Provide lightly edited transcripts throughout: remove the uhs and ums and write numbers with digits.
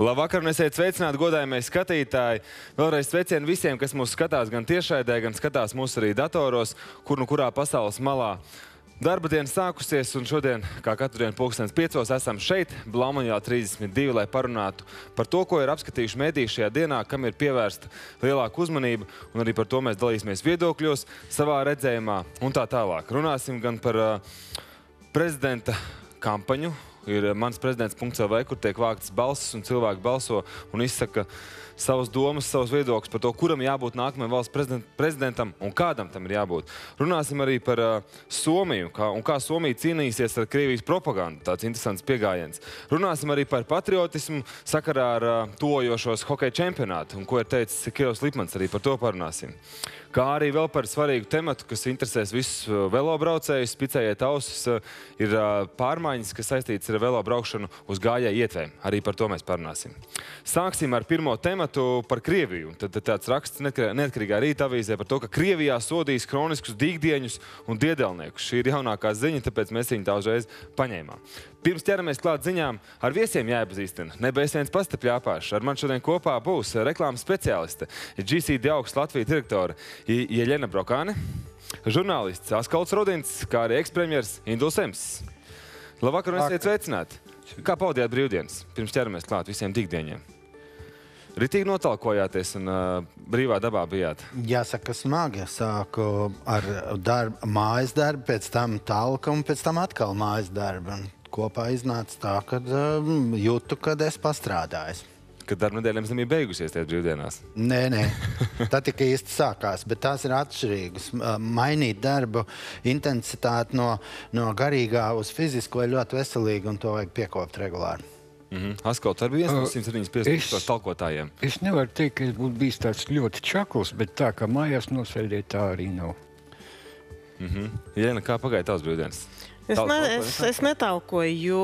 Labvakar, un esiet sveicināti, godājamie skatītāji. Vēlreiz sveicienu visiem, kas mūs skatās gan tiešraidē, gan skatās mūs arī datoros, kur nu kurā pasaules malā. Darba diena sākusies, un šodien, kā katru dienu 5:00, esam šeit, Blaumaņā 32, lai parunātu par to, ko ir apskatījuši mediji šajā dienā, kam ir pievērsta lielāka uzmanība, un arī par to mēs dalīsimies viedokļos, savā redzējumā un tā tālāk. Runāsim gan par prezidenta kampaņu. Ir mans prezidents.lv, kur tiek vāktas balsis un cilvēki balso un izsaka savas domas, savus viedokļus par to, kuram jābūt nākamajam valsts prezidentam un kādam tam ir jābūt. Runāsim arī par Somiju un kā Somija cīnīsies ar Krievijas propagandu. Tāds interesants piegājiens. Runāsim arī par patriotismu sakarā ar tojošos hokeja čempionātu un ko ir teicis Kirovs Lipmans, arī par to parunāsim. Kā arī vēl par svarīgu tematu, kas interesēs visus velobraucējus, spicējiet ausis, ir pārmaiņas, kas saistītas ar velobraukšanu uz gājēju ietvēm. Arī par to mēs parunāsim. Sāksim ar pirmo tematu par Krieviju. Tad tāds raksts neatkarīgā rīta avīzē par to, ka Krievijā sodīs kroniskus dīgdieņus un diedelniekus. Šī ir jaunākā ziņa, tāpēc mēs viņu tā uzreiz paņēmām. Pirms ķeramies klāt ziņām, ar viesiem jāiepazīstina. Nebēs viens pastapļāpāšs. Ar man šodien kopā būs reklāmas speciāliste, GCD augsts Latvijas direktora Jeļena Brokāne, žurnālists Askalds Rudins, kā arī ekspremjers Induls Emss. Labvakar, un esiet sveicināti. Kā pavadījāt brīvdienas? Pirms ķeramies klāt visiem dīgdieņiem. Ritīgi notalkojāties un brīvā dabā bijāt? Jāsaka, smagi. Sāku ar mājas darbu, pēc tam talka un pēc tam atkal mājas darbu. Kopā iznāca tā, ka jūtu, kad es pastrādāju. Kad darba nedēļa nebija beigusies tajā brīvdienās? Nē. Tā tikai īsti sākās, bet tās ir atšķirīgas. Mainīt darbu intensitāti no garīgā uz fizisko ir ļoti veselīgi, un to vajag piekopt regulāri. Askalds, arī viens no 175 talkotājiem. Es nevaru teikt, ka es būtu bijis tāds ļoti čakls, bet tā, ka mājās nosēdēt, tā arī nav. Jeļena, kā pagāja tavs brīvdienas? Es netalkoju, jo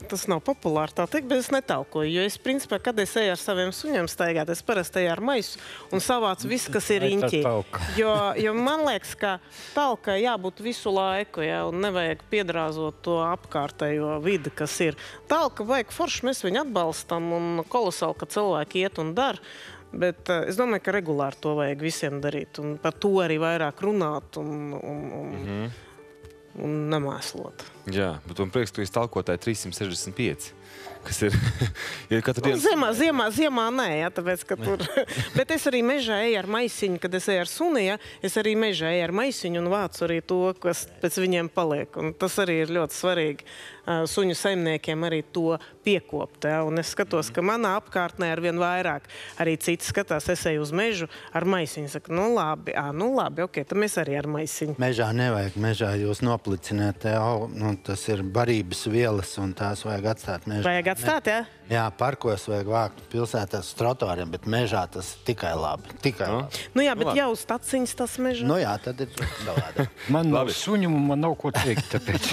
tas nav populāri tā teikt, bet es netalkoju. Jo es, principā, kad es eju ar saviem suņiem staigāt, es parasti eju ar maisu un savācu visu, kas ir riņķī. Jo man liekas, ka talkai jābūt visu laiku, ja, un nevajag piedrāzot to apkārtējo vidi, kas ir. Talka vajag forši, mēs viņu atbalstam un kolosāli, ka cilvēki iet un dara. Bet es domāju, ka regulāri to vajag visiem darīt un par to arī vairāk runāt un nemēslot. Jā, bet man prieks, ka jūs talkotāji 365, kas ir katru dienu... Ziemā nē, ja, tāpēc, ka tur... Bet es arī mežā eju ar maisiņu, kad es eju ar suni, ja, es arī mežā eju ar maisiņu un vācu arī to, kas pēc viņiem paliek. Un tas arī ir ļoti svarīgi suņu saimniekiem arī to piekopt. Ja, un es skatos, ka manā apkārtnē arvien vairāk arī citi skatās, es eju uz mežu ar maisiņu. Saka, nu labi, ok, tad mēs arī ar maisiņu. Mežā nevajag, mežā jūs noplicināt, tas ir barības vielas un tās vajag atstāt mežā. Vajag atstāt, jā? Jā, parkos vajag vākt pilsētās uz trotuāriem, bet mežā tas tikai labi. Labi. Nu jā, bet jau uz taciņas tas mežā. Nu jā, tad ir savādāk. Man nav suņu un man nav ko teikt, tāpēc.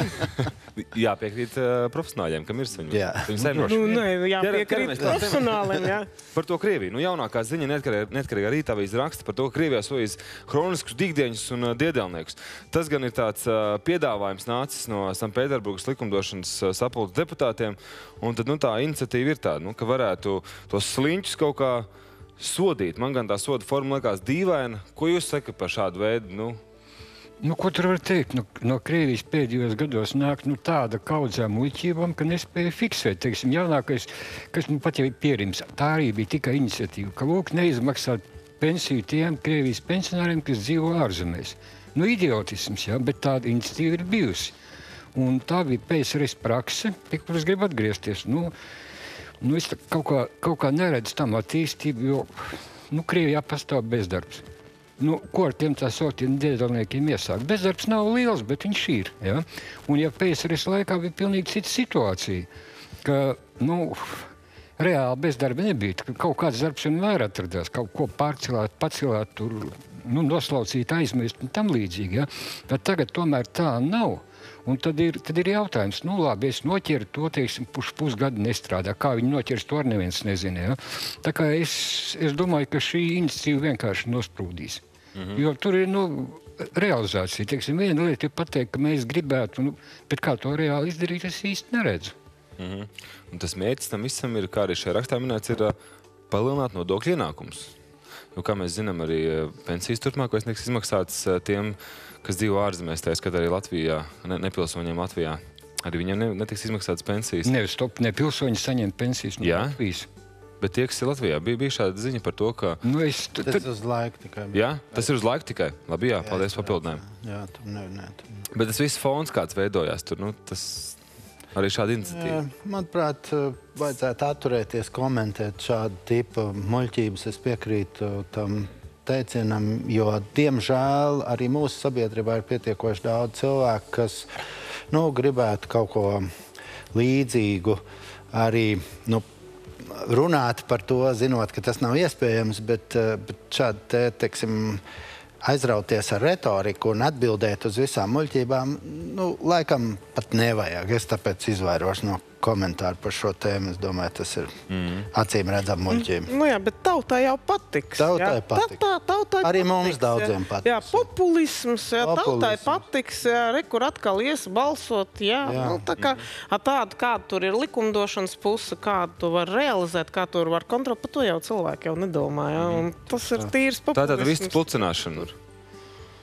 Jāpiekrīt profesionāļiem, kam ir suņi. Jā. Jāpiekrīt profesionāliem, jā. Par to Krieviju. Nu, jaunākā ziņa neatkarīgā rīta avīze raksta par to, ka Krievijā sodīs kroniskus dīgdieņus un diedelniekus. Tas gan ir tāds piedāvājums nācis no Sanktpēterburgas likumdošanas sapulces deputātiem, un tad tā iniciatīva ir tāda, ka varētu tos sliņķus kaut kā sodīt. Man gan tā soda forma liekas dīvaina. Ko jūs sakat par šādu veidu? Ko tur var teikt? No Krievijas pēdējos gados nāk tāda kaudzē muļķībām, ka nespēja fiksēt. Teiksim, jaunākais, kas pat jau ir pierims, tā arī bija tikai iniciatīva, ka lūk neizmaksāt pensiju tiem Krievijas pensionāriem, kas dzīvo ārzemēs. Idiotisms, jā, bet tāda iniciatīva ir bijusi. Un tā bija PSRS prakse, pie kuras gribu atgriezties. Es kaut kā neredzu tam attīstību, jo Krievijā pastāv bezdarbs. Ko ar tiem tā sauktiem diedelniekiem iesākt? Bezdarbs nav liels, bet viņš ir. Ja? Un ja PSRS laikā bija pilnīgi cita situācija, ka reāli bezdarba nebija, ka kaut kāds darbs vienmēr atradās, kaut ko pārcelāt, pacilāt, tur, noslaucīt, aizmirst un tam līdzīgi. Ja? Bet tagad tomēr tā nav. Un tad ir jautājums, labi, es noķeru to, teiksim, pusgadu nestrādā. Kā viņi noķers, to ar neviens nezina. Ja? Tā kā es domāju, ka šī iniciatīva vienkārši nosprūdīs. Jo tur ir, realizācija. Teiksim, viena lieta ir pateikt, ka mēs gribētu, bet kā to reāli izdarīt, es īsti neredzu. Un tas mērķis tam visam ir, kā arī šajā rakstā minēts, ir palielināt nodokļu ienākumus. Jo, kā mēs zinām, arī pensijas turpmāk vairs netiks izmaksātas tiem, kas dzīvo ārzemēs, tā skata arī Latvijā, nepilsoņiem Latvijā. Arī viņiem netiks izmaksātas pensijas. Nepilsoņi saņem pensijas no Latvijas. Bet tie, kas ir Latvijā, bija šāda ziņa par to, ka... Tas uz laiku tikai. Jā, tas ir uz laiku tikai. Labi, jā, paldies papildinājumu. Jā, tur ne. Bet tas viss fons, kāds veidojās tur, tas arī šāda iniciatīva. Manuprāt, vajadzētu atturēties komentēt šādu tipu muļķības. Es piekrītu tam teicienam, jo, diemžēl, arī mūsu sabiedrībā ir pietiekoši daudz cilvēku, kas, gribētu kaut ko līdzīgu arī, runāt par to, zinot, ka tas nav iespējams, bet šādi, teiksim, aizrauties ar retoriku un atbildēt uz visām muļķībām, laikam pat nevajag. Es tāpēc izvairos no komentāru par šo tēmu. Es domāju, tas ir acīm redzam muļķība. Jā, bet tautai jau patiks. Tautai patiks. Arī mums daudziem patiks. Jā, populisms, tautai patiks, kur atkal ies balsot, tā kā tādu, kāda tur ir likumdošanas puse, kādu tu var realizēt, kā tu var kontrolēt, par to jau cilvēki jau nedomā, un tas ir tīrs populisms. Tā viss plucināšana.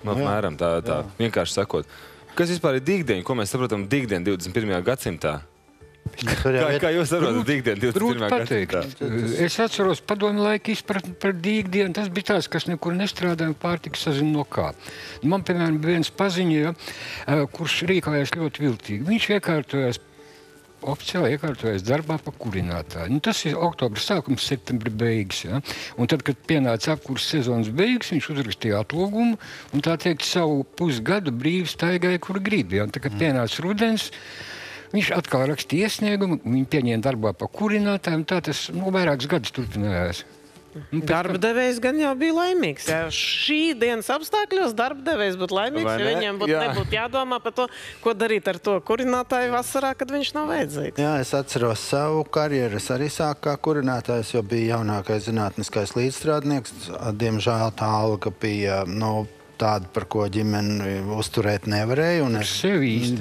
Apmēram tā vienkārši sakot. Kas vispār ir dīgdieņi, ko mēs saprotam dīgdienu 21. gadsimtā? Kā jūs saprotat dīgdienu 21. gadsimtā? Es atceros padomju laiku izpratni par dīgdienu. Tas bija tāds, kas nekur nestrādāja un pārtika sazina no kā. Man, piemēram, viens paziņoja, kurš rīkojās ļoti viltīgi. Viņš oficiāli iekārtojas darbā par kurinātāju. Tas ir oktobra sākums, septembra beigas. Ja? Un tad, kad pienāca apkurses sezonas beigas, viņš uzrakstīja atlūgumu un tā teikt savu pusgadu brīvi staigāja, kur grib. Ja? Un tā, kad pienāca rudens, viņš atkal rakstīja iesniegumu, viņu pieņēma darbā par kurinātāju, un tā tas vairākus gadus turpinājās. Darba devējs gan jau bija laimīgs. Ja šī dienas apstākļos darba devējs būtu laimīgs, jo viņiem nebūtu jādomā par to, ko darīt ar to kurinātāju vasarā, kad viņš nav vajadzīgs. Jā, es atceros savu karjeru. Es arī sāku kā kurinātājs, jo bija jaunākais zinātniskais līdzstrādnieks. Diemžēl tā alga bija, tāda, par ko ģimeni uzturēt nevarēja. Un es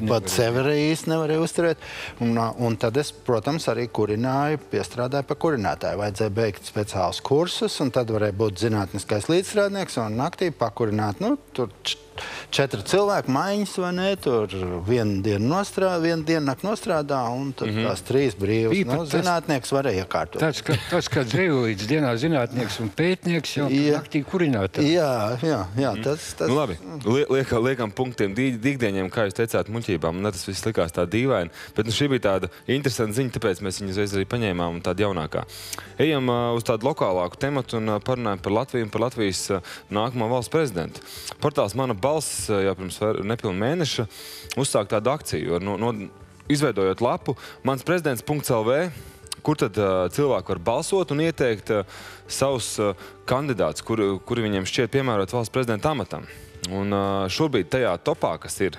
pat sevi īsti nevarēju uzturēt. Un tad es, protams, arī kurināju, piestrādāju par kurinātāju. Vajadzēja beigt speciālus kursus, un tad varēja būt zinātniskais līdzstrādnieks un naktī pakurināt. Tur 4 cilvēku maiņas, vai ne? Tur vienu dienu nakti nostrādā, un tur tās 3 brīvas. Zinātnieks varēja iekārtot. Tas kā dzējolīdz dienā zinātnieks un pētnieks jau naktī kurinātāji. Jā, tas... Labi, liekam punktiem dīgdieņiem, kā jūs teicāt, muļķībām. Tas viss likās tā dīvaini, bet šī bija tāda interesanta ziņa, tāpēc mēs viņu uzreiz arī paņēmām un tāda jaunākā. Ejam uz tādu lokālāku tematu un parunājam par Latviju un par Latvijas nākamo valsts prezidentu. Portāls Mana balss jau pirms nepilnu mēneša uzsāk tādu akciju, izveidojot lapu mansprezidents.lv, kur tad cilvēki var balsot un ieteikt savus kandidātus, kuri viņiem šķiet piemērot valsts prezidenta amatam. Un šobrīd tajā topā, kas ir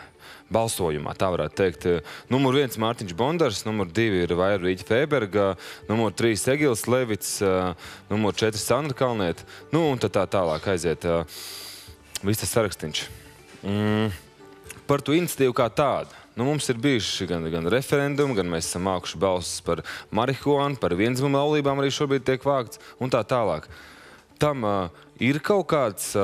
balsojumā, tā varētu teikt, numur 1 Mārtiņš Bondars, numur 2 ir Vaira Rīķa Fēberga, numur 3 Egils Levits, numur 4 Sandra Kalniete, un tad tā tālāk aiziet viss tas sarakstīns. Par to iniciatīvu kā tādu. Mums ir bijuši gan referendumi, gan mēs esam mākuši balsis par marihuānu, par viendzimuma laulībām arī šobrīd tiek vākts un tā tālāk. Tam ir kaut kāds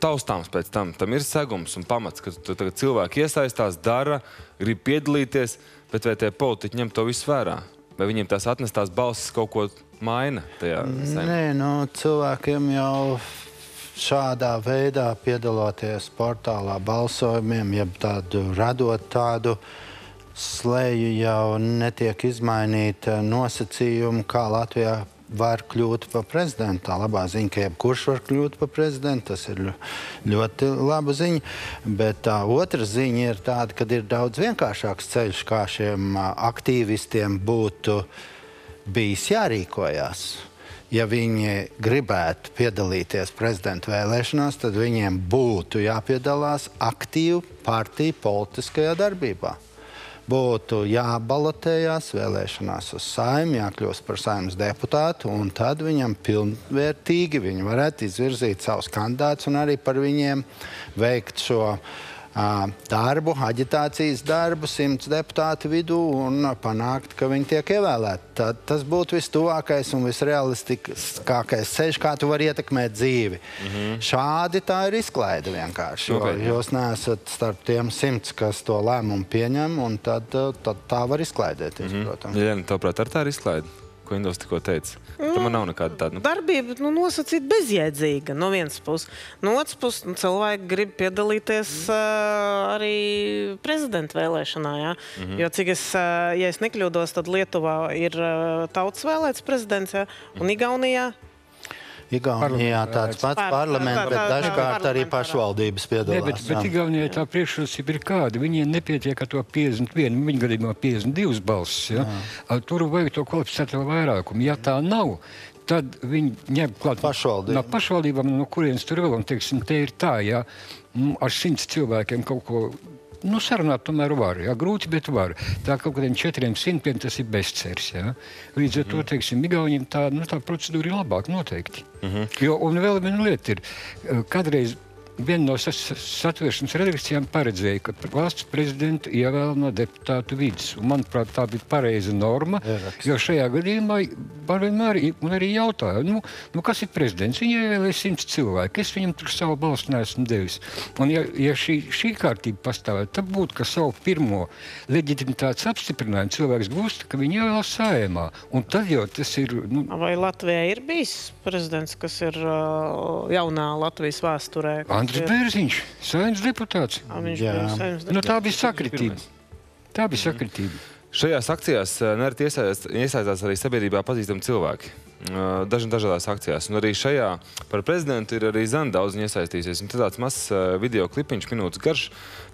taustāms pēc tam. Tam ir segums un pamats, ka tagad cilvēki iesaistās, dara, grib piedalīties, bet vai tie politiķi ņem to visu vērā? Vai viņiem tās atnestās balsis kaut ko maina tajā saimē? Nē, cilvēkiem jau šādā veidā piedaloties portālā balsojumiem, jeb radot tādu slēju, jau netiek izmainīta nosacījumu, kā Latvijā var kļūt par prezidentu. Tā labā ziņa, ka jebkurš var kļūt par prezidentu, tas ir ļoti laba ziņa. Bet tā otra ziņa ir tāda, ka ir daudz vienkāršāks ceļš, kā šiem aktīvistiem būtu bijis jārīkojās. Ja viņi gribētu piedalīties prezidenta vēlēšanās, tad viņiem būtu jāpiedalās aktīvi partiju politiskajā darbībā. Būtu jābalotējās vēlēšanās uz Saeimu, jākļūst par Saeimas deputātu, un tad viņam pilnvērtīgi viņi varētu izvirzīt savus kandidātus un arī par viņiem veikt šo darbu, aģitācijas darbu 100 deputātu vidū un panākt, ka viņi tiek ievēlēti. Tas būtu vistuvākais un visrealistiskākais ceļš, kā tu vari ietekmēt dzīvi. Šādi tā ir izklaide vienkārši, jo jūs neesat starp tiem 100, kas to lēmumu pieņem, un tad tā var izklaidēties, protams. Jēna, tavuprāt, ar tā ir izklaide? Ko Indos tikko teica? Tam nav nekāda tāda. Darbība nosacīt bezjēdzīga no vienas puses. No otras puses, cilvēki grib piedalīties arī prezidenta vēlēšanā. Ja? Jo, ja es nekļūdos, tad Lietuvā ir tautas vēlēts prezidents, ja? Un Igaunijā. Igaunijā tāds pats parlaments, bet dažkārt arī pašvaldības piedalās. Bet Igaunijā tā priekšrocība ir kāda. Viņiem nepietiek ar to 51, viņa gadījumā 52 balsis. Ja? Tur vajag to kvalificēto vairākumu. Ja tā nav, tad viņi ņem klāt no pašvaldībām, no kurienes tur vēl, un teiksim, te ir tā, ja ar 100 cilvēkiem kaut ko sarunāt tomēr var, jā, grūti, bet var. Tā kaut kādiem 400 tas ir bezcers, jā. Līdz ar to, teiksim, Igauniem tā procedūra ir labāk noteikti. Jo, un vēl viena lieta ir, kādreiz viena no satveršanas redakcijām paredzēja, ka valsts prezidentu ievēl no deputātu vidus. Un, manuprāt, tā bija pareiza norma, jo šajā gadījumā man vienmēr arī jautāja, kas ir prezidents? Viņa ievēlēja 100 cilvēku, es viņam tur savu balstu neesmu devis. Un ja šī kārtība pastāvē, tad būtu, ka savu pirmo leģitimitātes apstiprinājumu cilvēks gūst, ka viņi ievēl Saeimā. Un tad jau tas ir... Vai Latvijā ir bijis prezidents, kas ir jaunā Latvijas vēsturē? Andris Bērziņš, Saeimas deputāts. Tā bija sakritība. Šajās akcijās nereti iesaistās arī sabiedrībā pazīstami cilvēki. Dažādās akcijās. Un arī šajā par prezidentu ir arī Zana daudz iesaistīsies. Un tāds mazs video klipiņš, minūtes garš,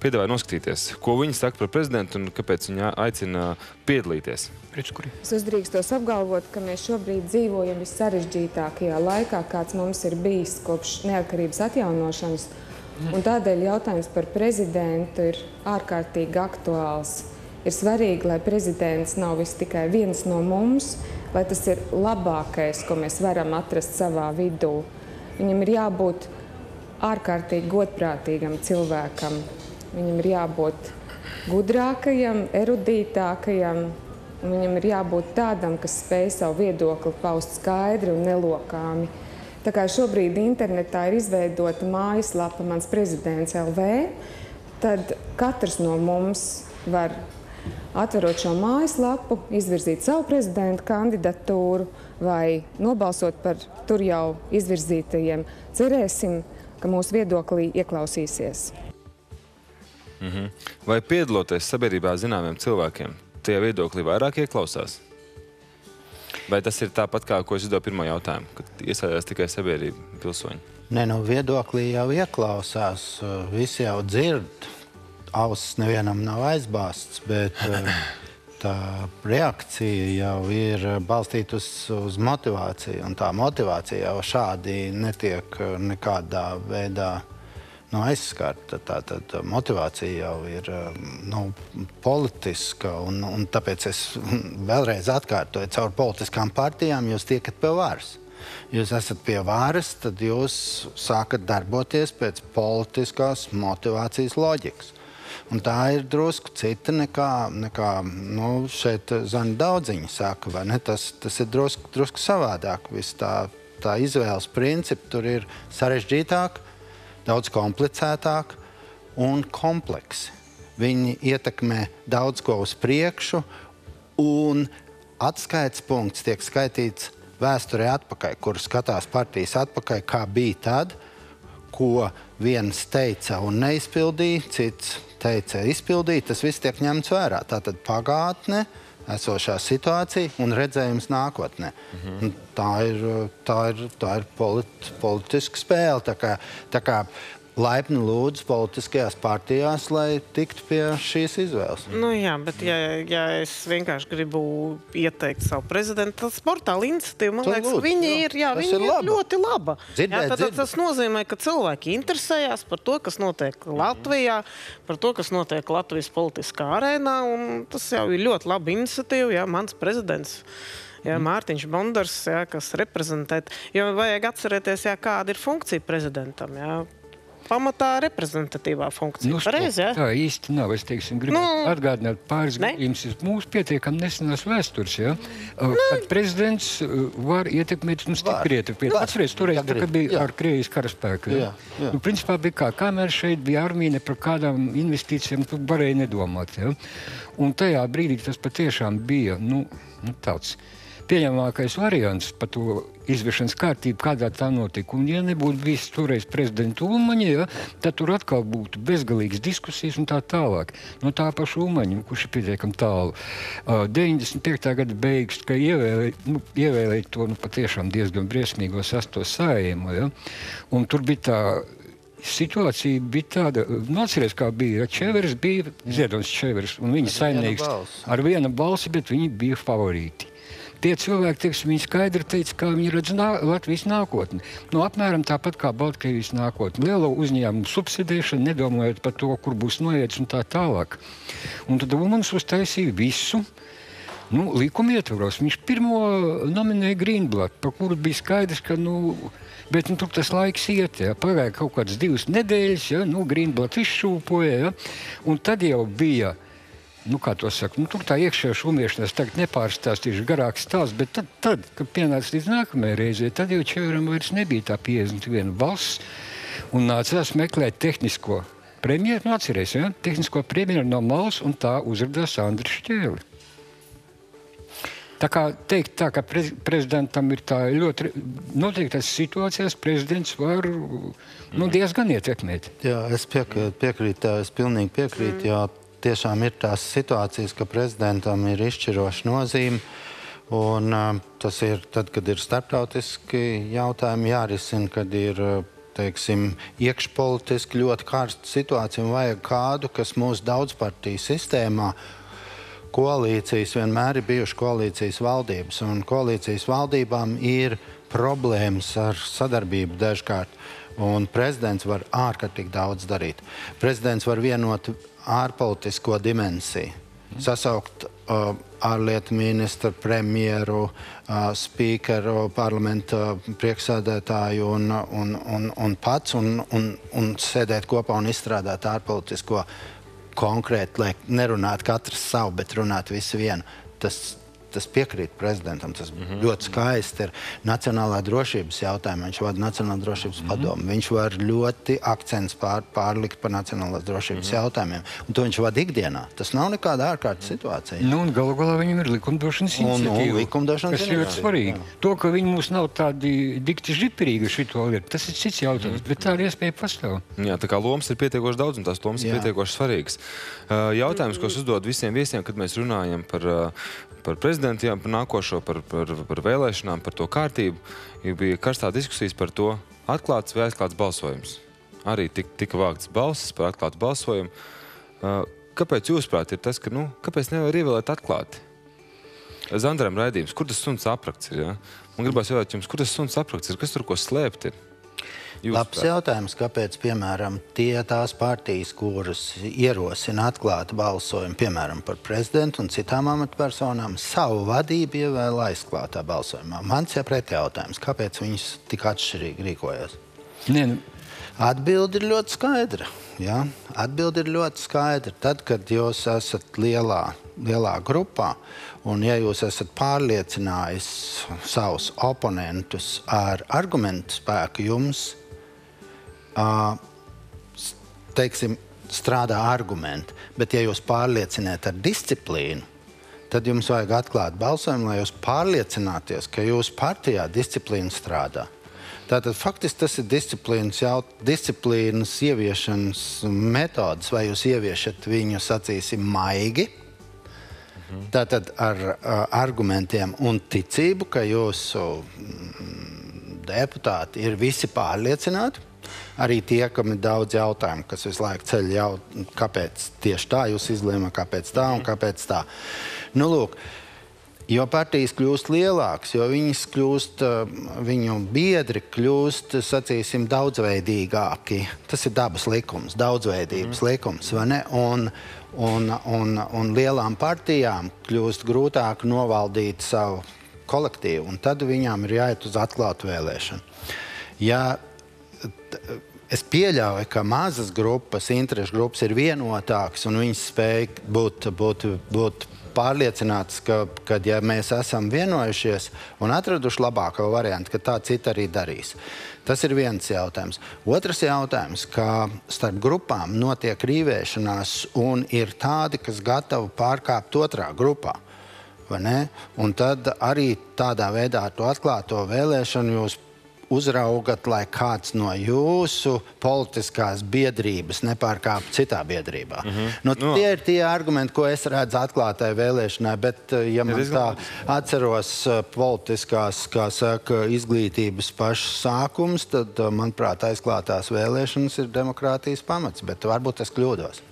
piedāvāja noskatīties, ko viņi saka par prezidentu un kāpēc viņi aicina piedalīties. Es uzdrīkstos apgalvot, ka mēs šobrīd dzīvojam vissarežģītākajā laikā, kāds mums ir bijis kopš neatkarības atjaunošanas. Un tādēļ jautājums par prezidentu ir ārkārtīgi aktuāls. Ir svarīgi, lai prezidents nav viss tikai viens no mums, lai tas ir labākais, ko mēs varam atrast savā vidū. Viņam ir jābūt ārkārtīgi godprātīgam cilvēkam. Viņam ir jābūt gudrākajam, erudītākajam. Viņam ir jābūt tādam, kas spēj savu viedokli paust skaidri un nelokāmi. Tā kā šobrīd internetā ir izveidota mājaslapa Mans prezidents LV, tad katrs no mums var, atverot šo mājaslapu, izvirzīt savu prezidenta kandidatūru vai nobalsot par tur jau izvirzītajiem. Cerēsim, ka mūsu viedoklī ieklausīsies. Vai piedaloties sabiedrībā zināmiem cilvēkiem, tie viedoklī vairāk ieklausās? Vai tas ir tāpat kā, ko es uzdevu pirmo jautājumu, kad iesaistās tikai sabiedrība, pilsoņi? Nē, viedoklī jau ieklausās, visi jau dzird. Ausis nevienam nav aizbāsts, bet tā reakcija jau ir balstīta uz motivāciju. Un tā motivācija jau šādi netiek nekādā veidā aizskarta. Tātad motivācija jau ir politiska. Un tāpēc es vēlreiz atkārtoju, caur politiskām partijām jūs tiekat pie varas. Jūs esat pie varas, tad jūs sākat darboties pēc politiskās motivācijas loģikas. Un tā ir drusku cita nekā šeit Zana Daudziņa saka, vai ne? Tas ir drusku savādāk. Viss tā izvēles principi tur ir sarežģītāk, daudz komplicētāk un kompleksi. Viņi ietekmē daudz ko uz priekšu, un atskaites punkts tiek skaitīts vēsturē atpakaļ, kur skatās partijas atpakaļ, kā bija tad, ko viens teica un neizpildīja, cits teica izpildīt, tas viss tiek ņemts vērā. Tātad pagātne, esošā situācija un redzējums nākotnē. Tā ir politiska spēle. Tā kā laipni lūdzu politiskajās partijās, lai tiktu pie šīs izvēles. Jā, bet ja es vienkārši gribu ieteikt savu prezidentu, tad portāla iniciatīva, man liekas, viņi ir ļoti laba. Tas nozīmē, ka cilvēki interesējās par to, kas notiek Latvijā, par to, kas notiek Latvijas politiskā arēnā, un tas jau ir ļoti laba iniciatīva, mans prezidents. Mārtiņš Bondars, kas reprezentē. Jo vajag atcerēties, kāda ir funkcija prezidentam. pamatā reprezentatīvā funkcija. Pareizi, ja? Tā īsti nav. Es gribētu atgādināt pāris gadījumus mūsu pietiekami nesenās vēstures, ja? Kad prezidents var ietekmēt stipri ietekmēt. Atceries, toreiz, kad bija ar Krievijas karaspēku. Ja? Nu, principā bija kamēr šeit bija armija, ne par kādām investīcijām tu varēja nedomāt. Ja? Un tajā brīdī tas patiešām bija tāds pieņemamākais variants par to izviešanas kārtību, kādā tā notika. Un, ja nebūtu bijis toreiz prezidenta Ulmaņa, ja, tad tur atkal būtu bezgalīgas diskusijas un tā tālāk. No tā paša Ulmaņa, kurš ir pietiekami tālu. 95. gada beigas, ka ievēlēja to patiešām diezgan briesmīgo 6. Saeimu. Ja. Un tur bija tā situācija bija tāda, atceries, kā bija. Čeveris bija Ziedonis Čeveris, un viņa saimnieks ar vienu balsi, bet viņi bija favorīti. Tie cilvēki, viņi skaidri teica, kā viņi redz Latvijas nākotni. Apmēram tāpat kā Baltkrievijas nākotni. Lielo uzņēmumu subsidēšanu, nedomājot par to, kur būs noiets un tā tālāk. Un tad Ulmanis uztaisīja visu, likuma ietvaros. Viņš pirmo nominēja Grīnblatu, par kuru bija skaidrs, ka, bet tur tas laiks iet, ja, pagāja kaut kādas 2 nedēļas, ja, Grīnblatu izšūpoja, ja, un tad jau bija, kā to saka, tur tā iekšējā šumiešanās tagad nepārstāstīšu garāks stāsts, bet tad, kad pienāca līdz nākamajai reizē, tad jau Čeveram vairs nebija tā 51 balss, un nācās meklēt tehnisko premjeru, atceries, ja, tehnisko premjeru no malas, un tā uzradās Andris Šķēli. Tā kā teikt tā, ka prezidentam ir tā ļoti noteiktās situācijās, prezidents var diezgan ietekmēt. Jā, es piekrītu, es pilnīgi piekrītu, jo tiešām ir tās situācijas, ka prezidentam ir izšķiroša nozīme, un tas ir tad, kad ir starptautiski jautājumi jārisina, kad ir, teiksim, iekšpolitiski ļoti karsta situācija, un vajag kādu, kas mūsu daudzpartiju sistēmā koalīcijas vienmēr ir bijušas koalīcijas valdības, un koalīcijas valdībām ir problēmas ar sadarbību dažkārt, un prezidents var ārkārtīgi daudz darīt. Prezidents var vienot ārpolitisko dimensiju, sasaukt ārlietu ministru, premjeru, spīkeru, parlamenta priekšsēdētāju un pats, un sēdēt kopā un izstrādāt ārpolitisko konkrēti, lai nerunātu katrs savu, bet runātu visu vienu. Tas piekrīt prezidentam, tas ļoti skaisti ir nacionālā drošības jautājumi. Viņš vada nacionālā drošības padomu. Viņš var ļoti akcents pārlikt par nacionālās drošības jautājumiem. Un to viņš vada ikdienā. Tas nav nekāda ārkārtas situācija. Un galu galā viņam ir likumdošanas iniciatīva. Tas ir ļoti svarīgi. To, ka viņi mums nav tādi dikti žipirīgi šito lietu, tas ir cits jautājums, bet tā iespēja pastāv. Jā, tā kā lomas ir pietiekoši daudz un tās lomas ir pietiekoši svarīgas. Jautājums, ko es uzdodu visiem viesiem, kad mēs runājam par prezidentu, par nākošo, par vēlēšanām, par to kārtību, bija karstā diskusijas par to atklāts vai aizklāts balsojums. Arī tika vākts balsis par atklātu balsojumu. Kāpēc jūsuprāt ir tas, ka, kāpēc nevar ievēlēt atklāti? Zandram raidījums, kur tas suns aprakts ir, ja? Man gribās jautāt jums, kur tas suns aprakts ir, kas tur ko slēpt ir? Labs jautājums, kāpēc, piemēram, tās partijas, kuras ierosina atklātu balsojumu, piemēram, par prezidentu un citām amatpersonām, savu vadību ievēl aizklātā balsojumā. Mans pretī jautājums, kāpēc viņas tik atšķirīgi rīkojas? Atbilde ir ļoti skaidra. Ja? Atbilde ir ļoti skaidra. Tad, kad jūs esat lielā grupā, un ja jūs esat pārliecinājis savus oponentus ar argumentu spēku, jums teiksim, strādā argumenti, bet ja jūs pārliecināt ar disciplīnu, tad jums vajag atklāt balsojumu, lai jūs pārliecināties, ka jūsu partijā disciplīna strādā. Tātad faktiski tas ir disciplīnas ieviešanas metodas, vai jūs ieviešat viņu, sacīsim, maigi, tātad ar argumentiem un ticību, ka jūsu deputāti ir visi pārliecināti. Arī tie, kam ir daudz jautājumu, kas visu laiku ceļ kāpēc tieši tā jūs izlēmāt, kāpēc tā un kāpēc tā. Lūk, jo partijas kļūst lielākas, jo viņas kļūst, viņu biedri kļūst, sacīsim, daudzveidīgāki. Tas ir dabas likums, daudzveidības likums, vai ne? Un lielām partijām kļūst grūtāk novaldīt savu kolektīvu, un tad viņām ir jāiet uz atklātu vēlēšanu. Ja Es pieļauju, ka mazas grupas, interešu grupas ir vienotākas un viņas spēj būt pārliecināts, ka ja mēs esam vienojušies un atraduši labāko variantu, ka tā cita arī darīs. Tas ir viens jautājums. Otrs jautājums, ka starp grupām notiek rīvēšanās un ir tādi, kas gatavi pārkāpt otrā grupā. Vai ne? Un tad arī tādā veidā ar to atklāto vēlēšanu jūs uzraugat, lai kāds no jūsu politiskās biedrības nepārkāptu citā biedrībā. Tie ir tie argumenti, ko es redzu atklātai vēlēšanai, bet ja man tā atceros politiskās, kā saka, izglītības pašas sākums, tad, manuprāt, aizklātās vēlēšanas ir demokrātijas pamats, bet varbūt es kļūdos.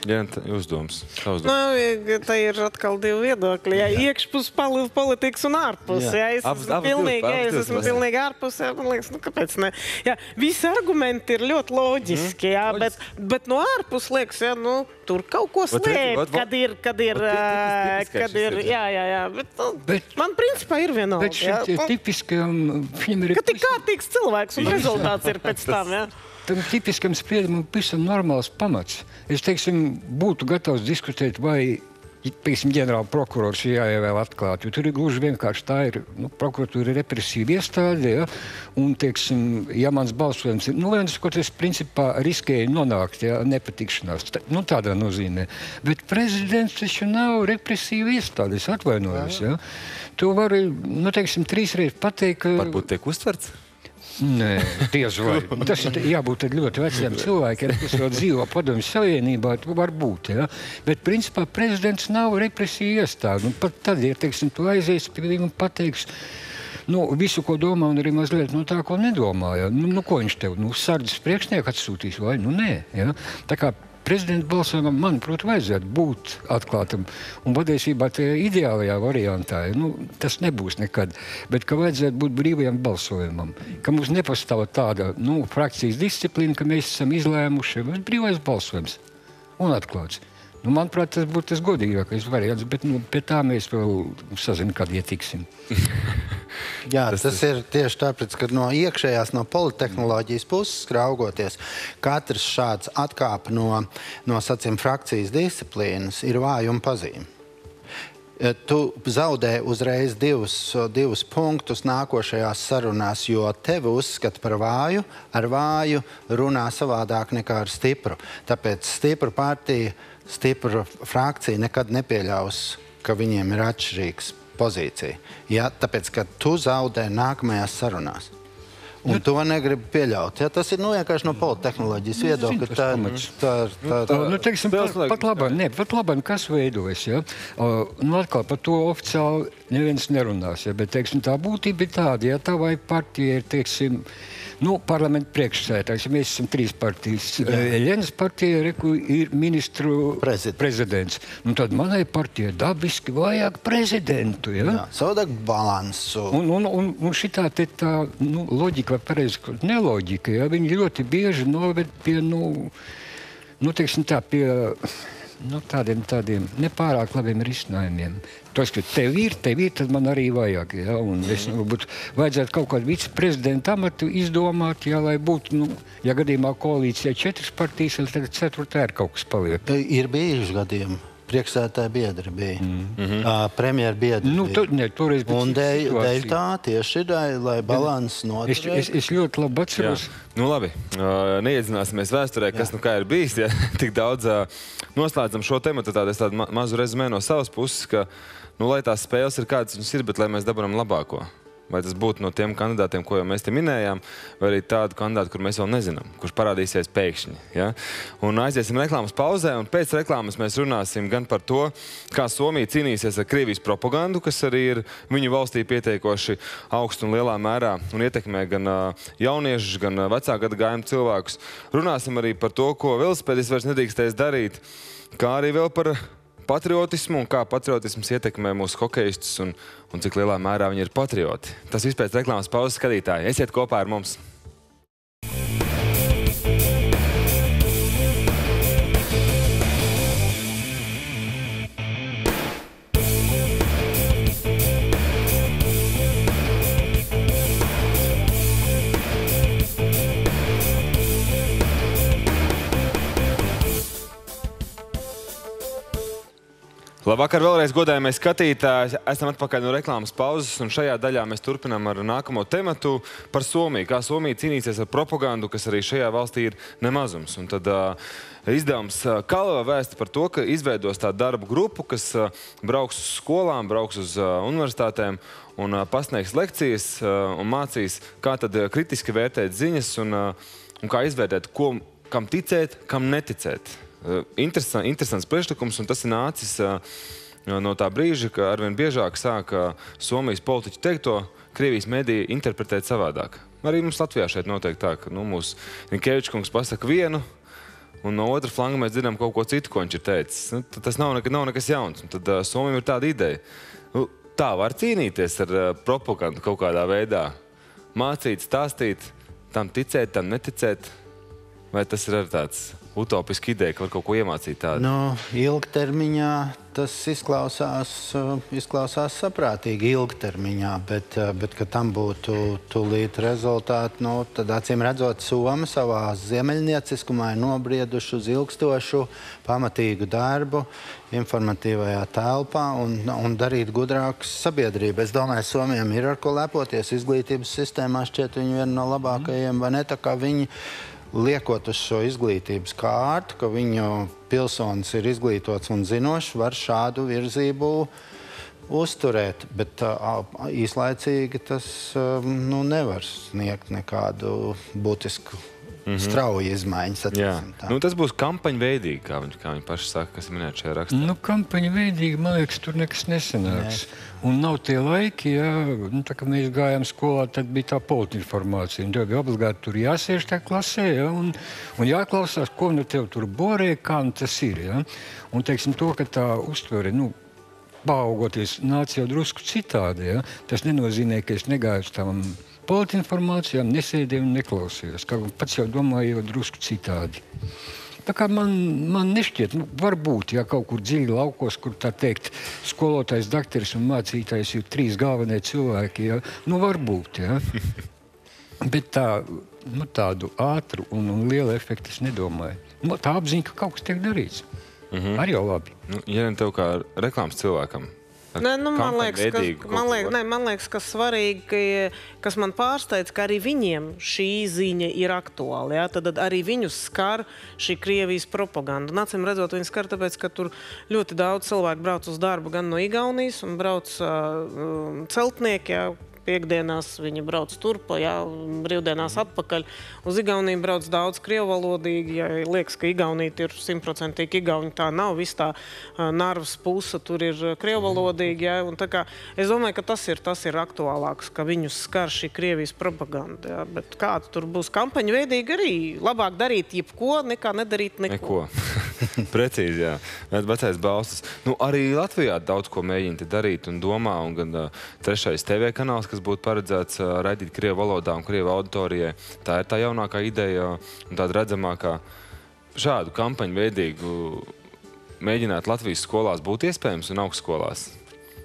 Jā, jūs domas. Tā ir atkal divi viedokļi. Iekšpus politikas un ārpus. Es esmu pilnīgi ārpus. Man liekas, kāpēc ne? Visi argumenti ir ļoti loģiski, bet no ārpus liekas, tur kaut ko slēpt, kad ir, bet man principā ir vienalga. Bet šim tipiskajam viņam ir... Ka tik kārtīgs cilvēks un rezultāts ir pēc tam, Tam tipiskam spriedumam pavisam normāls pamats. Es, teiksim, būtu gatavs diskutēt, vai, teiksim, ģenerāla prokurors jāievēl atklāt, jo tur ir gluži vienkārši tā ir, prokuratūra ir represīva iestāde, un, teiksim, ja mans balsojums ir, viens, ko es principā riskēju nonākt, nepatikšanās, tādā nozīmē. Bet prezidents taču nav represīva iestāde, es atvainojos, To var, teiksim, 3 reizes pateikt, ka... Varbūt tiek uztverts? Nē, diez vai. Tas ir jābūt ļoti veciem cilvēkiem, kas vēl dzīvo Padomju Savienībā, varbūt, Bet, principā, prezidents nav represija iestāde. Pat tad, ja, teiksim, tu aizies pie viņu un pateiks, visu, ko domā, un arī mazliet no tā, ko nedomā, ko viņš tev, sardzes priekšnieku atsūtīs, vai? Nē, Tā kā prezidenta balsojumam, manuprāt, vajadzētu būt atklātam. Un patiesībā tajā ideālajā variantā, tas nebūs nekad, bet ka vajadzētu būt brīvajam balsojumam. Ka mums nepastāv tāda, frakcijas disciplīna, ka mēs esam izlēmuši, bet brīvais balsojums un atklāts. Manuprāt, tas būtu tas godīgākais variants, bet pie tā mēs vēl sazinu, kad ietiksim. Jā, tas ir tieši tāpēc, ka no iekšējās, no polittehnoloģijas puses raugoties, katrs šāds atkāp no sacīm frakcijas disciplīnas ir vājuma pazīme. Tu zaudē uzreiz divus punktus nākošajās sarunās, jo tevi uzskata par vāju, ar vāju runā savādāk nekā ar stipru. Tāpēc stipra frakcija nekad nepieļaus, ka viņiem ir atšķirīgs pozīcija. Tāpēc, ka tu zaudē nākamajās sarunās. Un to negribu pieļaut. Tas ir vienkārši no polittehnoloģijas viedokļa. Teiksim, pat labāk, kas veidojas, atkal par to oficiāli neviens nerunās, bet, teiksim, tā būtība ir tāda, tavai partija ir, teiksim, parlamenta priekšsēdētājs, mēs esam 3 partijas. Eļenas partija ir ministru prezidents. Tad manai partijai dabiski vajag prezidentu, Savādāk balansu. Un šitā tā loģika vai pareizi neloģika, viņi ļoti bieži noved pie, teiksim tā, pie tādiem nepārāk labiem risinājumiem. Tos, ka tev ir, tad man arī vajag, un es vajadzētu kaut kādu viceprezidenta amatu izdomāt, lai būtu, ja gadījumā koalīcijā 4 partijas, tad 4. ir kaut kas paliek. Ir bijuši gadījumi. Priekšsēdētāji biedri bija. Premjeru biedri bija. Toreiz bija un dēļ tā tieši ir, lai balans noturētu. Es ļoti labi atceros. Labi. Neiedzināsimies vēsturē, kas kā ir bijis. Tik daudz noslēdzam šo tematu, tādu mazu rezumē no savas puses, ka, lai tās spēles ir kādas viņas ir, bet lai mēs dabūjam labāko. Vai tas būtu no tiem kandidātiem, ko jau mēs te minējām, vai arī tādu kandidātu, kur mēs vēl nezinām, kurš parādīsies pēkšņi. Un aiziesim reklāmas pauzē, un pēc reklāmas mēs runāsim gan par to, kā Somija cīnīsies ar Krievijas propagandu, kas arī ir viņu valstī pietiekoši augstu un lielā mērā un ietekmē gan jauniešus, gan vecā gada gājuma cilvēkus. Runāsim arī par to, ko velosipēdis vairs nedrīkstēs darīt, kā arī vēl par patriotismu un kā patriotisms ietekmē mūsu hokejistus un cik lielā mērā viņi ir patrioti. Tas viss pēc reklāmas pauzes, skatītāji. Esiet kopā ar mums! Labvakar vēlreiz, godājamie skatītāji. Esam atpakaļ no reklāmas pauzes, un šajā daļā mēs turpinām ar nākamo tematu par Somiju. Kā Somija cīnīsies ar propagandu, kas arī šajā valstī ir nemazums. Un tad izdevums Kalva vēsta par to, ka izveidos tādu darbu grupu, kas brauks uz skolām, brauks uz universitātēm un pasniegs lekcijas un mācīs, kā tad kritiski vērtēt ziņas un kā izvērtēt, kam ticēt, kam neticēt. Interesants priekšlikums, un tas ir nācis no tā brīža, ka arvien biežāk sāk Somijas politiķi teikto Krievijas mediji interpretēt savādāk. Arī mums Latvijā šeit notiek tā, ka mūsu Rinkevičs kungs pasaka vienu, un no otra flanga mēs dzirdam kaut ko citu, ko viņš ir teicis. Tas nav nekas jauns, un tad Somijam ir tāda ideja. Tā var cīnīties ar propagandu kaut kādā veidā. Mācīt, stāstīt, tam ticēt, tam neticēt. Vai tas ir arī tāds utopiski ideja, ka var kaut ko iemācīt tādu? Ilgtermiņā tas izklausās saprātīgi ilgtermiņā, bet ka tam būtu tūlīt rezultāti, tad acīm redzot Somi savā ziemeļnieciskumā ir nobrieduši uz ilgstošu, pamatīgu darbu informatīvajā telpā un darīt gudrāku sabiedrību. Es domāju, Somijam ir ar ko lepoties izglītības sistēmā, šķiet viņi viena no labākajiem, vai ne, tā kā viņi liekot uz šo izglītības kārtu, ka viņu pilsonis ir izglītots un zinošs, var šādu virzību uzturēt. Bet īslaicīgi tas nevar sniegt nekādu būtisku strauju izmaiņas. Tas būs kampaņveidīgi, kā viņi paši saka, kas ir minēti šajā rakstā. Kampaņveidīgi, man liekas, tur nekas nesanāks. Un nav tie laiki, tā kā mēs gājām skolā, tad bija tā politinformācija. Un tev bija obligāti tur jāsēž tā klasē, un jāklausās, ko tev tur borē, kā tas ir. Un teiksim to, ka tā uztvere, paaugoties, nāca jau drusku citādi. Tas nenozīmē, ka es negāju uz tām politinformācijām, nesēdēju un neklausījos. Kā pats jau domāju, jau drusku citādi. Tā kā man nešķiet, varbūt, ja kaut kur dziļi laukos, kur tā teikt, skolotājs, dakteris un mācītājs ir trīs galvenie cilvēki, varbūt, Bet tādu ātru un lielu efektu es nedomāju. Tā apziņa, ka kaut kas tiek darīts. Arī jau labi. Ja ne tev kā reklāmas cilvēkam, man liekas, ka svarīgi, kas man pārsteidz, ka arī viņiem šī ziņa ir aktuāla. Tad arī viņus skar šī Krievijas propaganda. Un acīm redzot, viņi skar tāpēc, ka tur ļoti daudz cilvēku brauc uz darbu gan no Igaunijas un brauc celtnieki, Piekdienās viņi brauc turp, brīvdienās atpakaļ. Uz Igauniju brauc daudz krievalodīgi. Liekas, ka Igaunija ir 100% igauņi. Tā nav. Viss tā Narvas puse tur ir krievalodīgi. Un tā kā, es domāju, ka tas ir aktuālāks, ka viņus skar šī Krievijas propaganda. Bet kāda tur būs kampaņa veidīgi arī? Labāk darīt jebko, nekā nedarīt neko. Precīzi, jā. Vecais balstas. Arī Latvijā daudz ko mēģina darīt un domā. Un gan trešais TV kanāls, kas būtu paredzēts raidīt krievu valodā un krievu auditorijai. Tā ir tā jaunākā ideja un tāda redzamākā. Šādu kampaņu veidīgu mēģināt Latvijas skolās būt iespējams un augstskolās.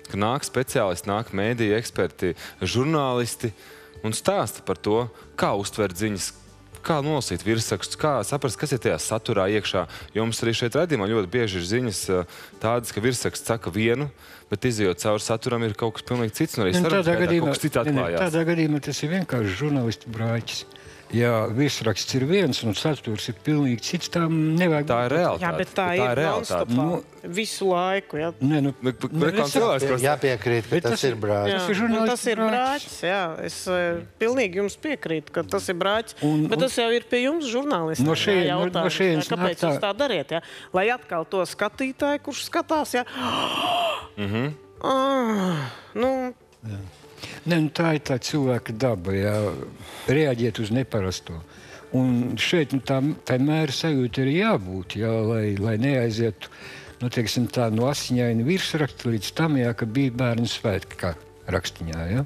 Ka nāk speciālisti, nāk mēdīji, eksperti, žurnālisti un stāsta par to, kā uztvert ziņas, kā nolasīt virsrakstus, kā saprast, kas ir tajā saturā iekšā. Jo mums arī šeit redzījumā ļoti bieži ir ziņas tādas, ka virsraksts saka vienu, bet izejot cauri saturam ir kaut kas pilnīgi cits. Un arī sarunskaitā kaut kas cits atklājās. Tādā gadījumā tas ir vienkārši žurnālistu brāķis. Ja virsraksts ir viens un saturs ir pilnīgi cits, tā nevajag... Tā ir realitāte. Jā, bet tā ir non-stopā. Visu laiku, Jāpiekrīt, ka tas ir brāķis. Tas ir brāķis, jā. Es pilnīgi jums piekrītu, ka tas ir brāķis. Bet tas jau ir pie jums, žurnālisti. No šejienes kāpēc jūs tā dariet, jā? Lai atkal to skatītāju, kurš skatās, jā. Tā ir tā cilvēka daba, reaģēt uz neparasto. Un šeit tā mēra sajūta ir jābūt, lai neaizietu no asiņaina virsraksta līdz tam, ka bija bērnu svētki kā rakstiņā.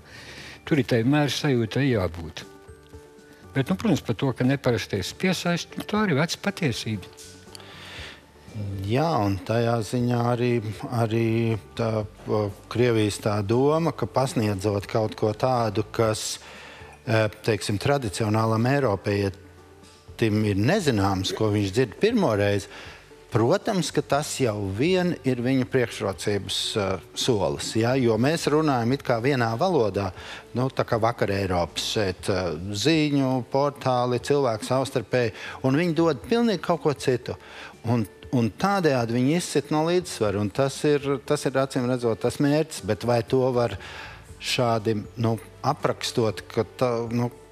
Tur ir tā mēra sajūta jābūt. Bet, protams, par to, ka neparastais piesaist, tā arī veca patiesība. Jā, un tajā ziņā arī tā Krievijas tā doma, ka pasniedzot kaut ko tādu, kas, teiksim, tradicionālam eiropietim ir nezināms, ko viņš dzird pirmoreiz, Protams, ka tas jau vien ir viņa priekšrocības solis, ja? Jo mēs runājam it kā vienā valodā, nu, tā kā vakar Eiropas šeit ziņu, portāli, cilvēki savstarpēji, un viņi dod pilnīgi kaut ko citu. Un tādējādi viņi izsit no līdzsvaru, un tas ir acīm redzot tas mērķis, bet vai to var šādi, nu, aprakstot, ka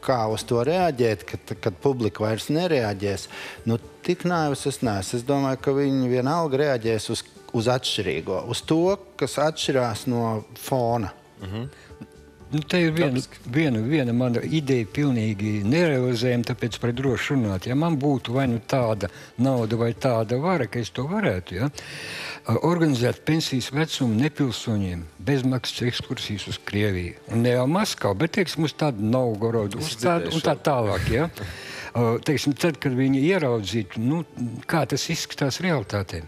kā uz to reaģēt, kad publika vairs nereaģēs, nu, tik naivs es neesmu. Es domāju, ka viņi vienalga reaģēs uz atšķirīgo, uz to, kas atšķirās no fona. Nu, te ir viena mana ideja pilnīgi nerealizējama, tāpēc par droši runāt. Ja man būtu vai nu tāda nauda vai tāda vara, ka es to varētu, ja, organizēt pensijas vecumu nepilsoņiem bezmaksas ekskursijas uz Krieviju. Un ne jau Maskavu, bet, teiksim, uz tādu Novgorodu, uz tādu un tā tālāk, ja. Teiksim, tad, kad viņi ieraudzītu, nu, kā tas izskatās realitātē.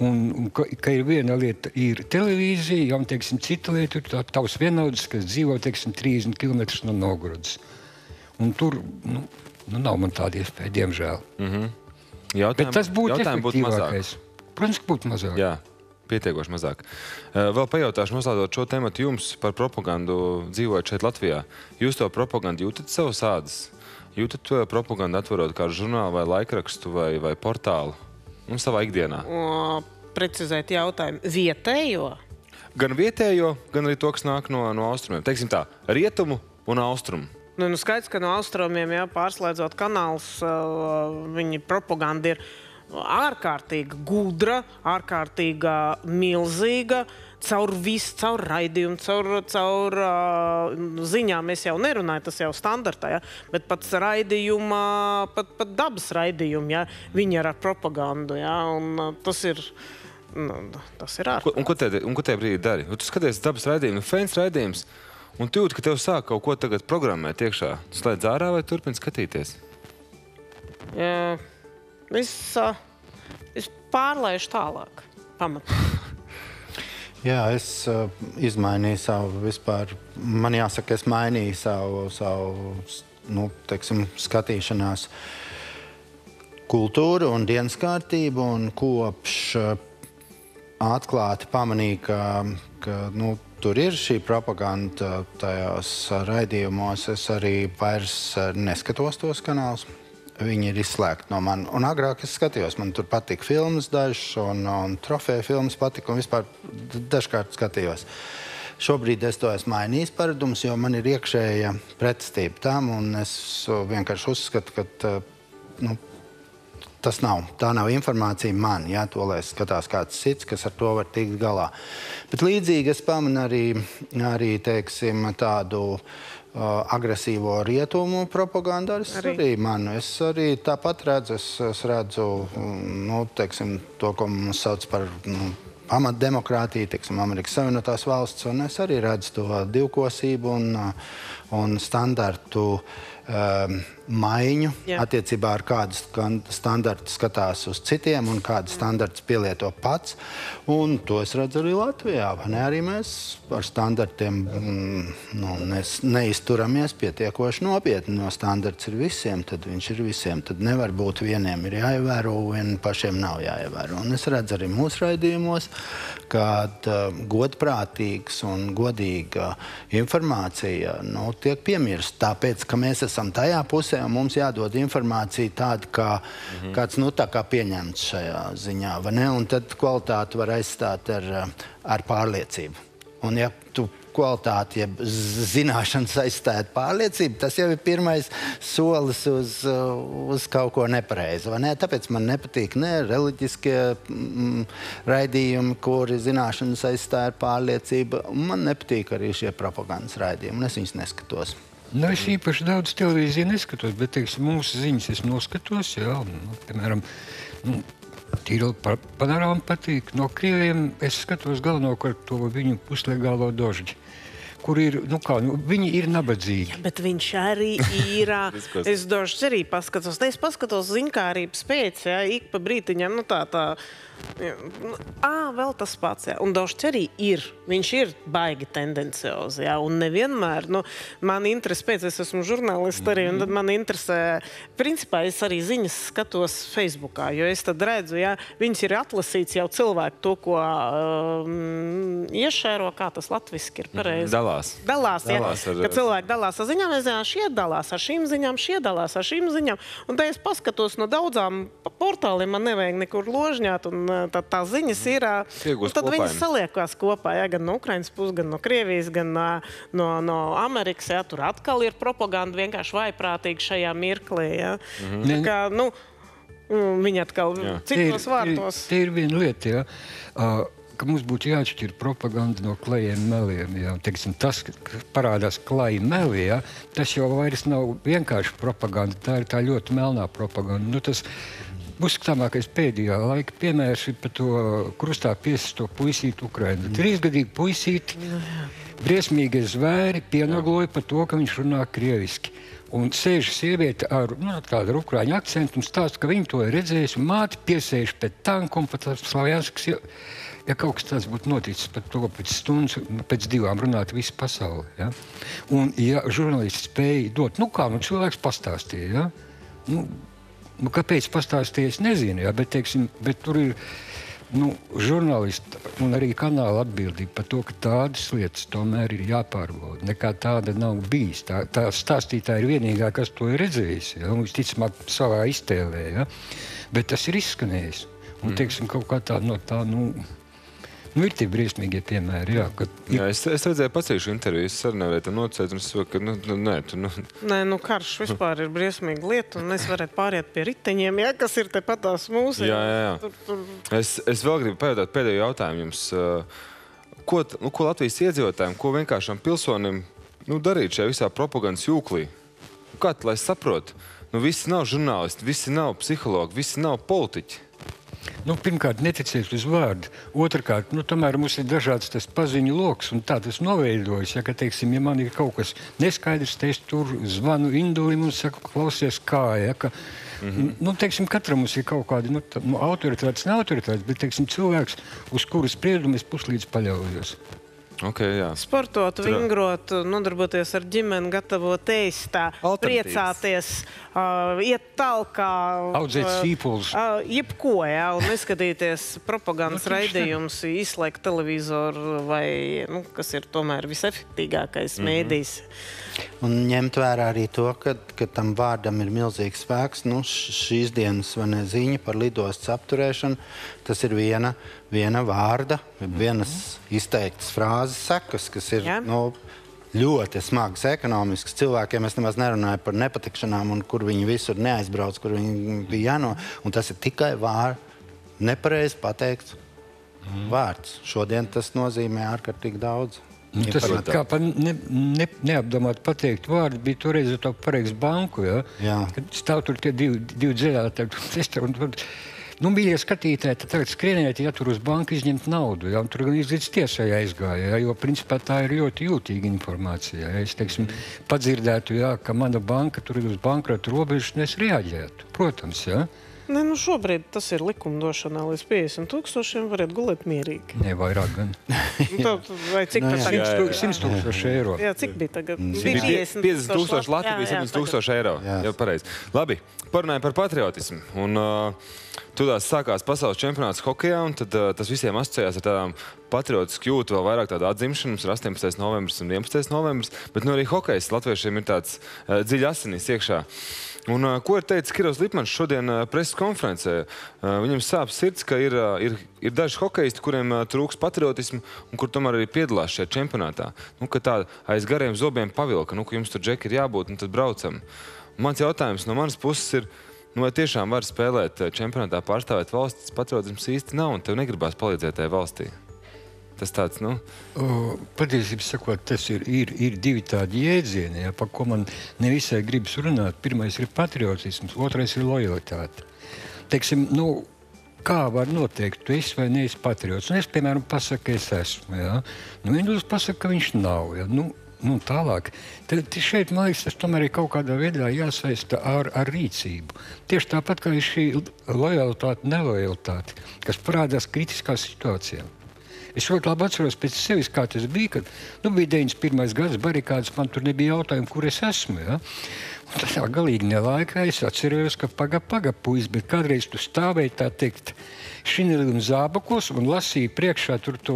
Un ka ir viena lieta ir televīzija, un, teiksim, cita lieta ir tavs vienaudzis, kas dzīvo, teiksim, 30 km no Novgorodas. Un tur, nu, nav man tāda iespēja, diemžēl. Bet tas būtu efektīvākais. Protams, ka būtu mazāk. Jā, pietiekoši mazāk. Vēl pajautāšu, noslēdzot šo tematu jums par propagandu dzīvojot šeit Latvijā. Jūs to propagandu jūtat savas ādas? Jūtat to propagandu atverot kā žurnālu vai laikrakstu vai portālu? Un savā ikdienā. Precizēt jautājumu. Vietējo? Gan vietējo, gan arī to, kas nāk no austrumiem. Teiksim tā, rietumu un austrumu. Nu, skaidrs, ka no austrumiem, jā, pārslēdzot kanālus, viņa propaganda ir ārkārtīga gudra, ārkārtīga milzīga, caur visu, caur raidījumu, caur ziņām es jau nerunāju, tas jau standartā, ja? Bet pat raidījumā, pat dabas raidījumu, ja? Viņi ir ar propagandu, ja? Un tas ir ārkārtīgi. Un ko te brīdī dari? Tu skaties dabas raidījumu, fans raidījums, un tu jūti, ka tev sāk kaut ko tagad programmēt iekšā. Tu slēdz ārā vai turpini skatīties? Es pārlaižu tālāk, pamatā. Jā, es izmainīju savu vispār, man jāsaka, es mainīju savu nu, teiksim, skatīšanās kultūru un dienas kārtību, un kopš atklāti pamanīju, ka nu, tur ir šī propaganda tajos raidījumos, es arī vairs neskatos tos kanālus. Viņi ir izslēgti no man. Un agrāk es skatījos, man tur patika filmas dažas, un trofeja filmas patika, un vispār dažkārt skatījos. Šobrīd es to esmu mainījis paradumus, jo man ir iekšēja pretestība tam, un es vienkārši uzskatu, ka nu, tā nav informācija man, ja, to, lai skatās kāds cits, kas ar to var tikt galā. Bet līdzīgi es pamanu arī teiksim, tādu agresīvo rietumu propagandu es arī tāpat redzu, es redzu, nu, teiksim, to, ko mums sauc par pamatdemokrātiju, teiksim, Amerikas Savienotās valsts, un es arī redzu to divkosību un standartu maiņu attiecībā ar kādu standartu skatās uz citiem un kādu standartus pielieto pats. Un to es redzu arī Latvijā. Arī mēs ar standartiem neizturamies pietiekoši nopietni. No standarts ir visiem, tad viņš ir visiem. Tad nevar būt vieniem ir jāievēro, vien pašiem nav jāievēro. Un es redzu arī mūsu raidījumos, kad godprātīgs un godīga informācija tiek piemirsta. Tāpēc, ka mēs esam tajā pusē, un mums jādod informācija tāda, kāds tā kā pieņemts šajā ziņā. Vai ne? Un tad kvalitāti var aizstāt ar pārliecību. Un ja tu kvalitāti, ja zināšanas aizstāt pārliecību, tas jau ir pirmais solis uz kaut ko nepareizi. Vai ne? Tāpēc man nepatīk ne reliģiskie raidījumi, kuri zināšanas aizstāja pārliecību. Man nepatīk arī šie propagandas raidījumi, un es viņus neskatos. Nu, es īpaši daudz televīziju neskatos, bet, teiksim, mūsu ziņas es noskatos, jā, piemēram, tīri panorāma patīk. No Krieviem es skatos galvenokārt to viņu puslegālo dožģi. kur ir, viņi ir nabadzīgi. Bet viņš arī ir, es došu arī paskatos, es paskatos ziņkārības pēc, ik pa brītiņam, vēl tas pats, un Došs arī ir, viņš ir baigi tendenciozi, un nevienmēr, man interesē pēc, es esmu žurnālists arī, un tad man interesē, principā es arī ziņas skatos Facebookā, jo es tad redzu, viņas ir atlasīts jau cilvēku to, ko iešēro, kā tas latviski ir pareizi. Dalās, ka cilvēki dalās ar ziņām, šie dalās ar šīm ziņām, šie dalās ar šīm ziņām, un tā es paskatos no daudzām portāliem, man nevajag nekur ložņāt, un tad tās ziņas ir, un tad viņas saliekās kopā, gan no Ukrainas puses, gan no Krievijas, gan no Amerikas, tur atkal ir propaganda vienkārši vaiprātīgi šajā mirklī, Tā kā, viņi atkal citos vārtos. Te ir viena lieta, ka mums būtu jāatšķir propaganda no klajiem meliem. Teiksim, tas, ka parādās klaji meli, tas jau vairs nav vienkārši propaganda, tā ir tā ļoti melnā propaganda. Tas uzskatāmākais pēdējā laika piemērs ir par to krustā piesisto puisīti Ukrainā. 3-gadīgi puisīti, briesmīgi zvēri pienagloja par to, ka viņš runā krieviski. Un sēž sieviete ar tādu ukraiņu akcentu un stāsta, ka viņa to ir redzējusi, un māte piesēž pēc tanku un pat Slavjanskas. Ja kaut kas tāds būtu noticis par to pēc stundas, pēc 2 runāt visu pasauli. Un ja žurnālisti spēja dot, cilvēks pastāstīja, kāpēc pastāstīja, es nezinu, bet tur ir žurnālisti un arī kanāla atbildība par to, ka tādas lietas tomēr ir jāpārbauda. Nekā tāda nav bijis. Tā stāstītāja ir vienīgā, kas to ir redzējis, un visticamāk savā iztēlē. Bet tas ir izskanējis. Un, kaut kā tā no tā, ir tie briesmīgie piemēri, Es redzēju pacīšu interviju, es arī nevarēju tam nocēt, un es saku, ka karš vispār ir briesmīga lieta, un es varētu pāriet pie riteņiem, kas ir tepatās mūsu. Es vēl gribu pajautāt pēdējo jautājumu jums. Ko Latvijas iedzīvotājiem, ko vienkāršam pilsonim darīt šajā visā propagandas jūklī? Kā lai saprot? Visi nav žurnālisti, visi nav psihologi, visi nav politiķi. Pirmkārt, neticiet uz vārdu. Otrkārt, tomēr mums ir dažāds tas paziņu loks, un tā tas noveidojas. Ja man ir kaut kas neskaidrs, es tur zvanu Indulim un saku, klausies kā. Katram mums ir kaut kādi autoritātes, ne autoritātes, bet cilvēks, uz kuru spriedumu es puslīdz paļaujos. Sportot, vingrot, nodarboties ar ģimeni, gatavot ēst, priecāties, iet talkā, audzēt sīpulus. Jebko, un neskatīties propagandas raidījumus, izslēgt televizoru vai, kas ir tomēr visefektīgākais mēdījis. Un ņemt vērā arī to, ka tam vārdam ir milzīgs spēks. Šīs dienas ziņa par lidostas apturēšanu, tas ir viena vārda, vienas izteiktas frāzes sekas, kas ir ļoti smagas ekonomiskas. Cilvēkiem es nemaz nerunāju par nepatikšanām un kur viņi visur neaizbrauc, kur viņi bija un tas ir tikai nepareizi pateikts vārds. Šodien tas nozīmē ārkārtīgi daudz. Tas ir kā par neapdomāt pateikt vārdu, bija toreiz tā pareiks banku, kad stāv tur tie divi dziļā, mīļie skatītāji, tad tagad skrieniet, tur uz banku izņemt naudu, un tur gan līdz tiesai aizgāja, jo principā tā ir ļoti jūtīga informācija. Es, padzirdētu, ka mana banka tur ir uz bankrota robežas, un es reaģētu, protams, Šobrīd tas ir likumdošanā līdz 50,000 varētu gulēt mierīgi. Ne, vairāk gan. Vai cik tas tagad? 100,000 eiro. Jā, cik bija tagad? 50,000 Latvijas, 70,000 eiro. Jā, pareizi. Labi, parunājam par patriotismu. Un tūdās sākās pasaules čempionāts hokejā, un tad tas visiem asociējās ar tādām patriotisku jūtu, vēl vairāk tādu atdzimšanu. Mums ir 18. novembris un 11. novembris, bet arī hokejs latviešiem ir tāds dziļi asinīs iekšā. Un ko ir teicis Kirovs Lipmans šodien preses konferencē? Viņam sāp sirds, ka ir daži hokejisti, kuriem trūks patriotismu un kur tomēr arī piedalās šajā čempionātā. Ka tā aiz gariem zobiem pavilka, ka jums tur, Džeki, ir jābūt, un tad braucam. Mans jautājums no manas puses ir, vai tiešām var spēlēt čempionātā pārstāvēt valsts, patriotisms īsti nav, un tev negribās palīdzēt tajā valstī? Tas tāds, Patiesībā sakot, tas ir divi tādi jēdzieni, par ko man nevisai gribas runāt. Pirmais ir patriotisms, otrais ir lojalitāte. kā var noteikt, tu esi vai neesi patriots. Un es, piemēram, pasaku, ka es esmu. Ja? Nu, Induls pasaka, ka viņš nav. Ja? Nu, tālāk. Tad šeit, man liekas, tas tomēr ir kaut kādā veidā jāsaista ar rīcību. Tieši tāpat, kā ir šī lojalitāte, nelojalitāte, kas parādās kritiskā situācijā. Es ļoti labi atceros pēc sevis, kā tas bija, kad bija 91. gads barikādas, man tur nebija jautājumu, kur es esmu. Ja? Un tas tā galīgi nelaikā, es atcerējos, ka paga puisis, bet kādreiz tu stāvēji, tā teikt, šineli un zābakos un lasīja priekšā tur to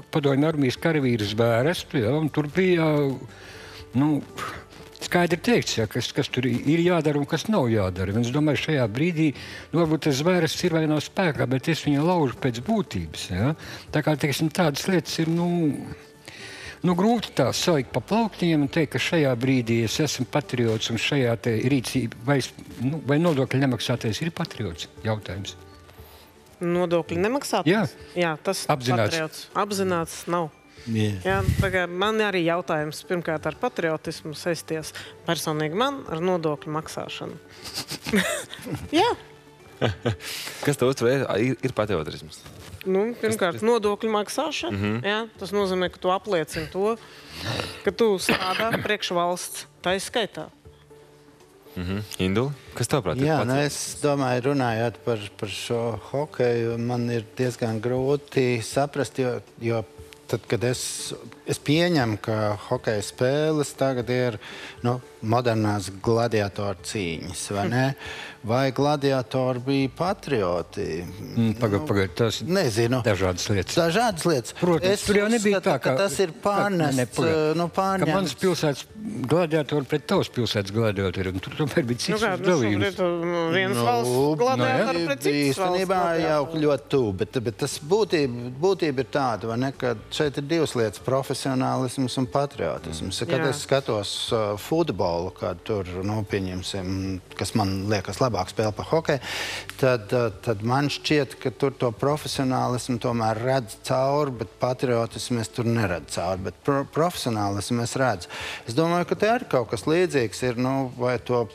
padomju armijas karavīru zvērestu, ja? Un tur bija, skaidri teikts, ja, kas tur ir jādara un kas nav jādara. Un es domāju, šajā brīdī, varbūt tas zvērests ir vai nav spēkā, bet es viņu laužu pēc būtības. Ja? Tā kā, teiksim, tādas lietas ir, grūti tā salikt pa plauktiņiem un teikt, ka šajā brīdī es esmu patriots un šajā te rīcība, vai nodokļu nemaksātais ir patriots? Jautājums. Nodokļu nemaksātais? Jā, tas apzināts. Patriots. Apzināts nav. Jā, man arī jautājums pirmkārt ar patriotismu saisties personīgi man ar nodokļu maksāšanu. Jā. Kas tev uztver ir patriotisms? Pirmkārt, nodokļu maksāšana. Jā, tas nozīmē, ka tu apliecini to, ka tu strādā priekš valsts. Tā ir skaitā. Induli, kas tev prāt ir patriotisms? Es domāju, runājot par šo hokeju, man ir diezgan grūti saprast, jo tad, kad es pieņemu, ka hokeja spēles tagad ir modernās gladiatoru cīņas, vai ne? Vai gladiatori bija patrioti? Pagaid, tas nezinu. Dažādas lietas. Dažādas lietas. Protams, tur jau nebija tā, ka tas ir pārnests. Ka manas pilsētas gladiatori pret tavas pilsētas gladiatori, un tur tomēr bija cits dalījums. Vienas valsts gladiatori pret citas valsts īstenībā jau ļoti tuvu, bet tas būtība ir tāda, vai ne, ka šeit ir divas lietas – profesionālisms un patriotisms. Kad es skatos futbolu, kad tur, pieņemsim, kas man liekas labāk spēle par hokeju, tad man šķiet, ka tur to profesionālismu tomēr redz cauri, bet patriotismu es tur neredzu cauri, bet profesionālismu es redzu. Es domāju, ka te arī kaut kas līdzīgs ir, vai to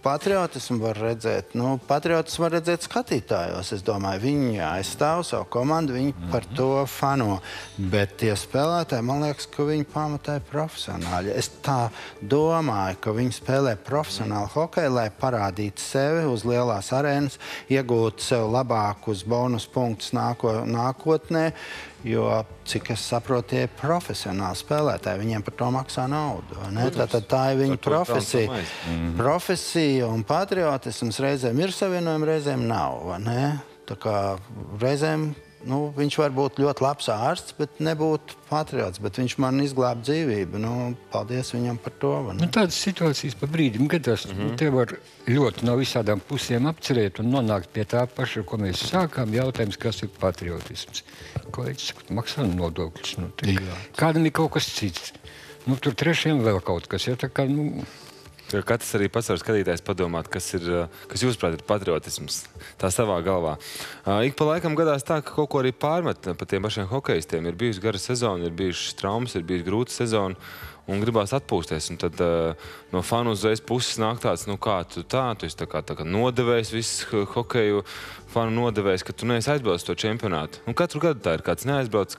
patriotismu var redzēt. Patriotismu var redzēt skatītājos. Es domāju, viņi aizstāv savu komandu, viņi par to fano. Bet tie spēlētāji, man liekas, ka viņi pamatā ir profesionāļi. Es tā domāju, ka viņi spēlē profesionāli hokeju, lai parādītu sevi uz lielās arēnas, iegūtu sev labākus bonus punktus nākotnē, jo, cik es saprotu, tie ir profesionāli spēlētāji. Viņiem par to maksā naudu. Tātad tā ir viņa profesija. Profesija un patriotisms reizēm ir savienojumi, reizēm nav. Tā kā reizēm viņš var būt ļoti labs ārsts, bet nebūt patriots, bet viņš man izglāba dzīvību. Paldies viņam par to. Tādas situācijas pa brīdim gadās. Te var ļoti no visādām pusēm apcerēt un nonākt pie tā paša, ko mēs sākām. Jautājums, kas ir patriotisms. Kolēģis saka, maksā nodokļus. Kādam ir kaut kas cits. Tur trešiem vēl kaut kas. Ja, tā kā, Katrs arī pats var skatītājs padomāt, kas jūsuprāt ir patriotisms, tā savā galvā. Ik pa laikam gadās tā, ka kaut ko arī pārmet pa tiem pašiem hokejistiem. Ir bijusi gara sezona, ir bijušas traumas, ir bijusi grūta sezona un gribās atpūsties. Un tad no fanu uzreiz puses nāk tāds, kā tu esi tā kā nodevējis visu hokeju, fanu nodevējis, ka tu neesi aizbraucis to čempionātu. Un katru gadu tā ir kāds neaizbraucis,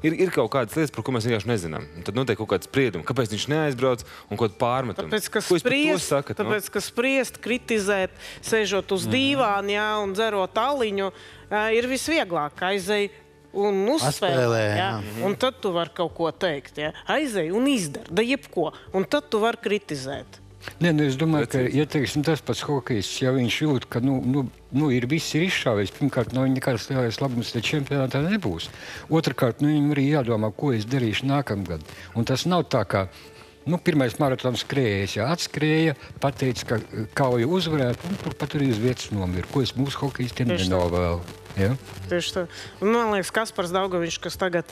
Ir kaut kādas lietas, par ko mēs vienkārši nezinām. Un tad notiek kaut kāds spriedums, kāpēc viņš neaizbrauc un ko pārmetam. Tāpēc, ka spriest, kritizēt, sēžot uz dīvāni un dzerot aliņu, ir visvieglāk. Aizej un uzspēlē. Un tad tu vari kaut ko teikt. Aizej un izdara, da jebko. Un tad tu vari kritizēt. Es domāju, ka, ja teiksim, tas pats hokejists, ja viņš jūt, ka viss ir izšāvies, pirmkārt, viņa nekāds lielais labums te čempionātā nebūs. Otrkārt, viņam arī jādomā, ko es darīšu nākamgad. Un tas nav tā, kā pirmais maratons skrējējs, atskrēja, pateica, ka kauju uzvarētu, un turpat arī uz vietas nomira. Ko es mūsu hokejistiem nenovēlu. Ja? Tieši tā. Man liekas, Kaspars Daugaviņš, kas tagad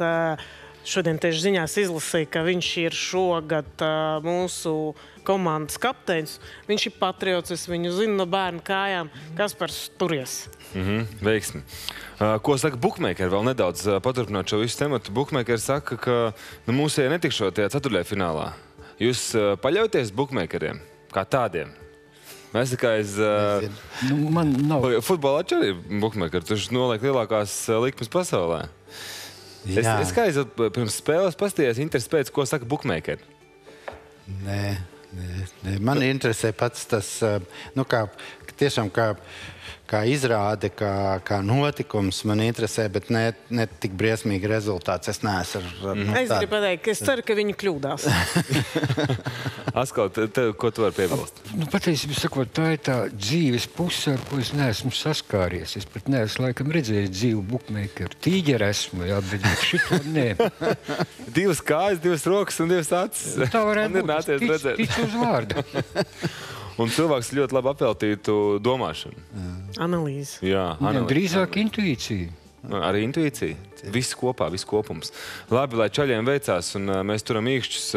šodien tieši ziņās izlasīja, ka viņš ir šogad mūsu komandas kapteinis. Viņš ir patriots, es viņu zinu no bērnu kājām. Kaspars, turies. Veiksmi. Ko saka bookmakeri? Vēl nedaudz paturpināt šo visu tematu. Bookmakeri saka, ka mūsēji netikšot tajā ceturtajā finālā. Jūs paļauties bookmakeriem kā tādiem? Mēs kā Man nav. Futbolā arī bukmekeri, tu noliek lielākās likmes pasaulē. Es kā pirms spēles pastījos interesi pēc, ko saka bukmekeri. Nē. Man interesē pats tas, tiešām kā izrāde, kā notikums man interesē, bet ne tik briesmīgi rezultāts. Es neesmu Es gribu pateikt, ka es ceru, ka viņi kļūdās. Askal, ko tu vari piebilst? Patiesībā sakot, tā ir tā dzīves puse, ar ko es neesmu saskāries. Es pat neesmu laikam redzējis dzīvu bukmekeru. Tīģeri esmu, jā, bet šito nē. 2 kājas, 2 rokas un 2 acis. Tā varētu būt. Tic uz vārdu. Un cilvēks ļoti labi apveltītu domāšanu. Analīze. Jā, analīze. Drīzāk intuīcija. Arī intuīcija. Viss kopā, viss kopums. Labi, lai čaļiem veicās, un mēs turam īkšķus.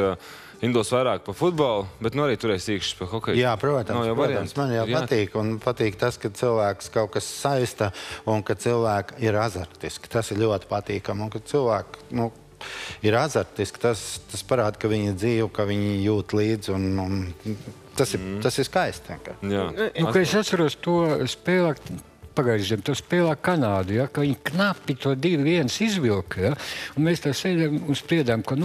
Indos vairāk par futbolu, bet arī turēs īkšķus par hokeju. Jā, protams. Man jau patīk. Un patīk tas, ka cilvēks kaut kas saista un ka cilvēki ir azartiski. Tas ir ļoti patīkami. Un ka cilvēki ir azartiski, tas parāda, ka viņi dzīvo, ka viņi jūt līdzi. Tas ir skaisti. Kad es atceros to spēlē, pagājušajā to spēlē Kanādu, ja, ka viņi knapi to 2-1 izvilka. Ja, un mēs tā sēdām un spriedām, ka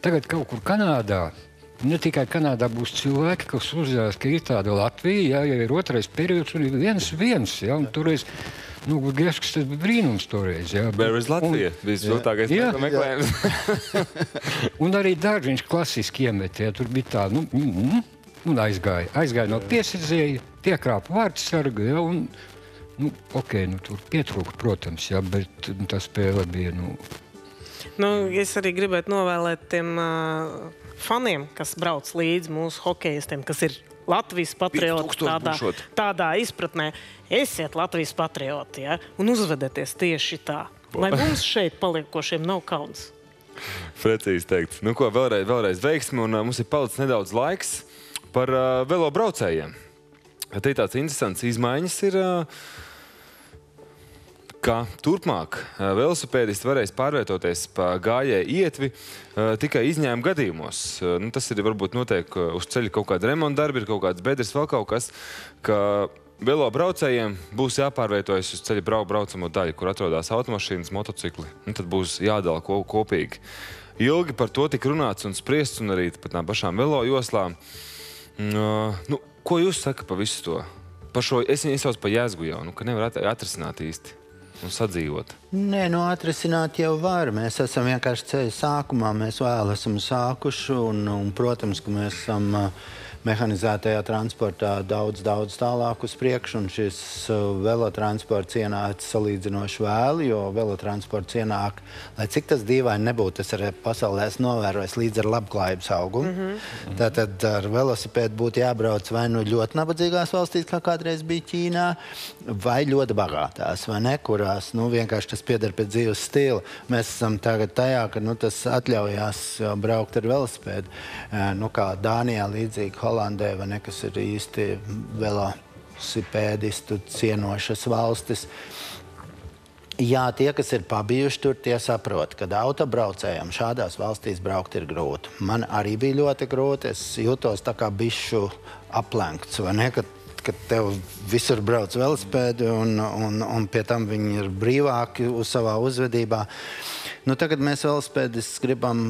tagad kaut kur Kanādā, ne tikai Kanādā būs cilvēki, kas uzzinās, ka ir tāda Latvija, ja ir otrais periods un ir 1-1. Ja, un toreiz, Griezks tas bija brīnums toreiz. Ja. Where is Latvija? Visviltākais meklējums. Un arī Dāržiņš klasiski iemet, ja, tur bija tā, un aizgāja no piesardzēja, piekrāpa vārdsargu, ja, un tur pietrūka, protams, ja, bet tā spēle bija, Es arī gribētu novēlēt tiem faniem, kas brauc līdzi mūsu hokejistiem, kas ir Latvijas patrioti tādā izpratnē. Esiet Latvijas patrioti, ja, un uzvedieties tieši tā, lai mums šeit paliekošiem nav kauns. Precīzi teikts. Vēlreiz veiksmi, un mums ir palicis nedaudz laiks par velobraucējiem. Te ir tāds interesants izmaiņas ir, ka turpmāk velosipēdisti varēs pārvietoties pa gājēju ietvi tikai izņēmuma gadījumos. Tas ir varbūt notiek uz ceļa kaut kāda remonta darbi, ir kaut kāds bedres, vēl kaut kas, ka velobraucējiem būs jāpārvietojas uz ceļa braucamo daļu, kur atrodas automašīnas, motocikli. Tad būs jādala kopīgi. Ilgi par to tika runāts un spriests, un arī pat tām pašām velo joslām. Ko jūs saka par visu to? Par šo es sauc par jēzgu jau, ka nevar atrisināt īsti un sadzīvot. Nē, atrisināt jau var. Mēs esam vienkārši ceļa sākumā. Mēs vēl esam sākuši un protams, ka mēs esam mehanizētajā transportā daudz tālāk uz priekšu, un šis velotransports ienāca salīdzinoši vēlu, jo velotransports ienāk, lai cik tas dīvaini nebūtu, es arī pasaulē esmu novērojis līdz ar labklājības augumu. Tātad ar velosipēdu būtu jābrauc vai ļoti nabadzīgās valstīs, kā kādreiz bija Ķīnā, vai ļoti bagātās, vai ne, kurās vienkārši tas pieder pie dzīves stila. Mēs esam tagad tajā, ka tas atļaujās braukt ar velosipēdu. Kā Dānijā līdzīgi Holandē, vai ne, kas ir īsti velosipēdistu cienošas valstis. Jā, tie, kas ir pabijuši tur, tie saprot, ka autobraucējiem šādās valstīs braukt ir grūti. Man arī bija ļoti grūti. Es jūtos tā kā bišķu aplenkts, vai ne, kad tev visur brauc velosipēdi un pie tam viņi ir brīvāki uz savā uzvedībā. Tagad mēs velosipēdistus gribam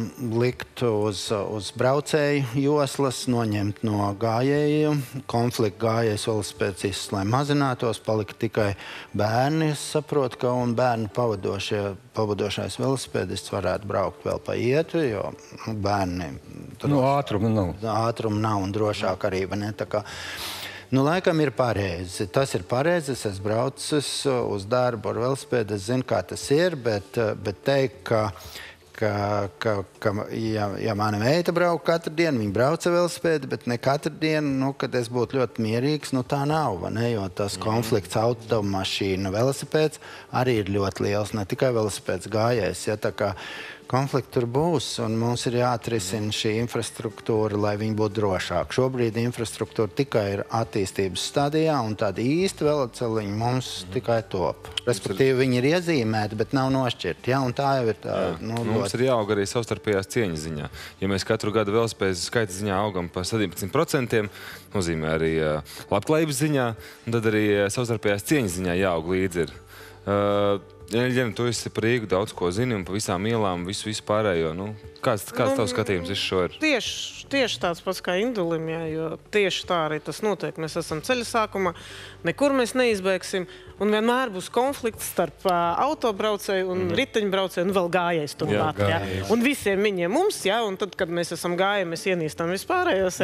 likt uz braucēju joslas, noņemt no gājējiem, konfliktu gājējus velosipēdistus, lai mazinātos, palika tikai bērni. Es saprotu, ka un bērnu pavadošais velosipēdists varētu braukt vēl pa ietvi, jo bērni ātruma nav. Ātruma nav un drošāk arī, vai ne? Tā kā laikam ir pareizi. Tas ir pareizi. Es esmu braucis uz darbu ar velosipēdu. Es zinu, kā tas ir, bet teikt, ka ja mana meita brauc katru dienu, viņa brauca velosipēdu, bet ne katru dienu, kad es būtu ļoti mierīgs, tā nav, vai ne? Jo tas konflikts automašīna velosipēds arī ir ļoti liels, ne tikai velosipēds gājējs. Ja, tā kā Konflikti tur būs, un mums ir jāatrisina šī infrastruktūra, lai viņi būtu drošāki. Šobrīd infrastruktūra tikai ir attīstības stadijā, un tādi īsti veloceliņi mums tikai top. Respektīvi, viņi ir iezīmēti, bet nav nošķirti. Ja? Un tā jau ir tā. Mums ir jāaug arī savstarpējās cieņas ziņā. Ja mēs katru gadu velosipēdu skaita ziņā augam par 17%, nozīmē arī labklājības ziņā, un tad arī savstarpējās cieņas ziņā jāaug līdzi ir. Jeļģena, tu esi par Rīgu daudz ko zini un pa visām ielām, visu pārējo. Kāds tavs skatījums visu šo ir? Tieši tāds pats kā Indulim, jo tieši tā arī tas notiek. Mēs esam ceļa sākumā, nekur mēs neizbēgsim, un vienmēr būs konflikts starp autobraucēju un riteņbraucēju un vēl gājējs turklāt. Un visiem viņiem mums, un tad, kad mēs esam gājēji, mēs ienīstam vispārējos.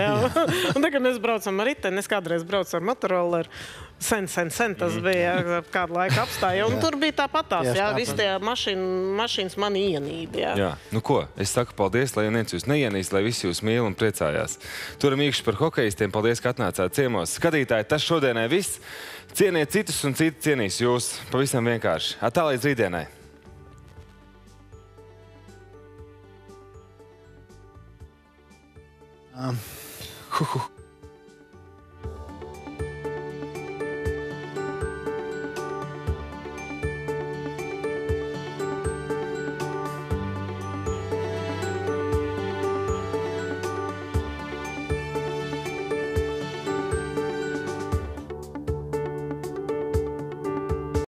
Un tagad mēs braucam ar riteni, es kādreiz braucu ar motorolleru. Sen tas bija kādu laiku apstāja, un tur bija tāpatās, visi tie mašīnas mani ienīda. Jā, ko? Es saku paldies, lai neviens jūs neienīst, lai visi jūs mīl un priecājās. Turam īkšķi par hokejistiem, paldies, ka atnācāt ciemos. Skatītāji, tas šodienai viss. Cieniet citus un citi cienīs jūs. Pavisam vienkārši. Tā līdz rītdienai.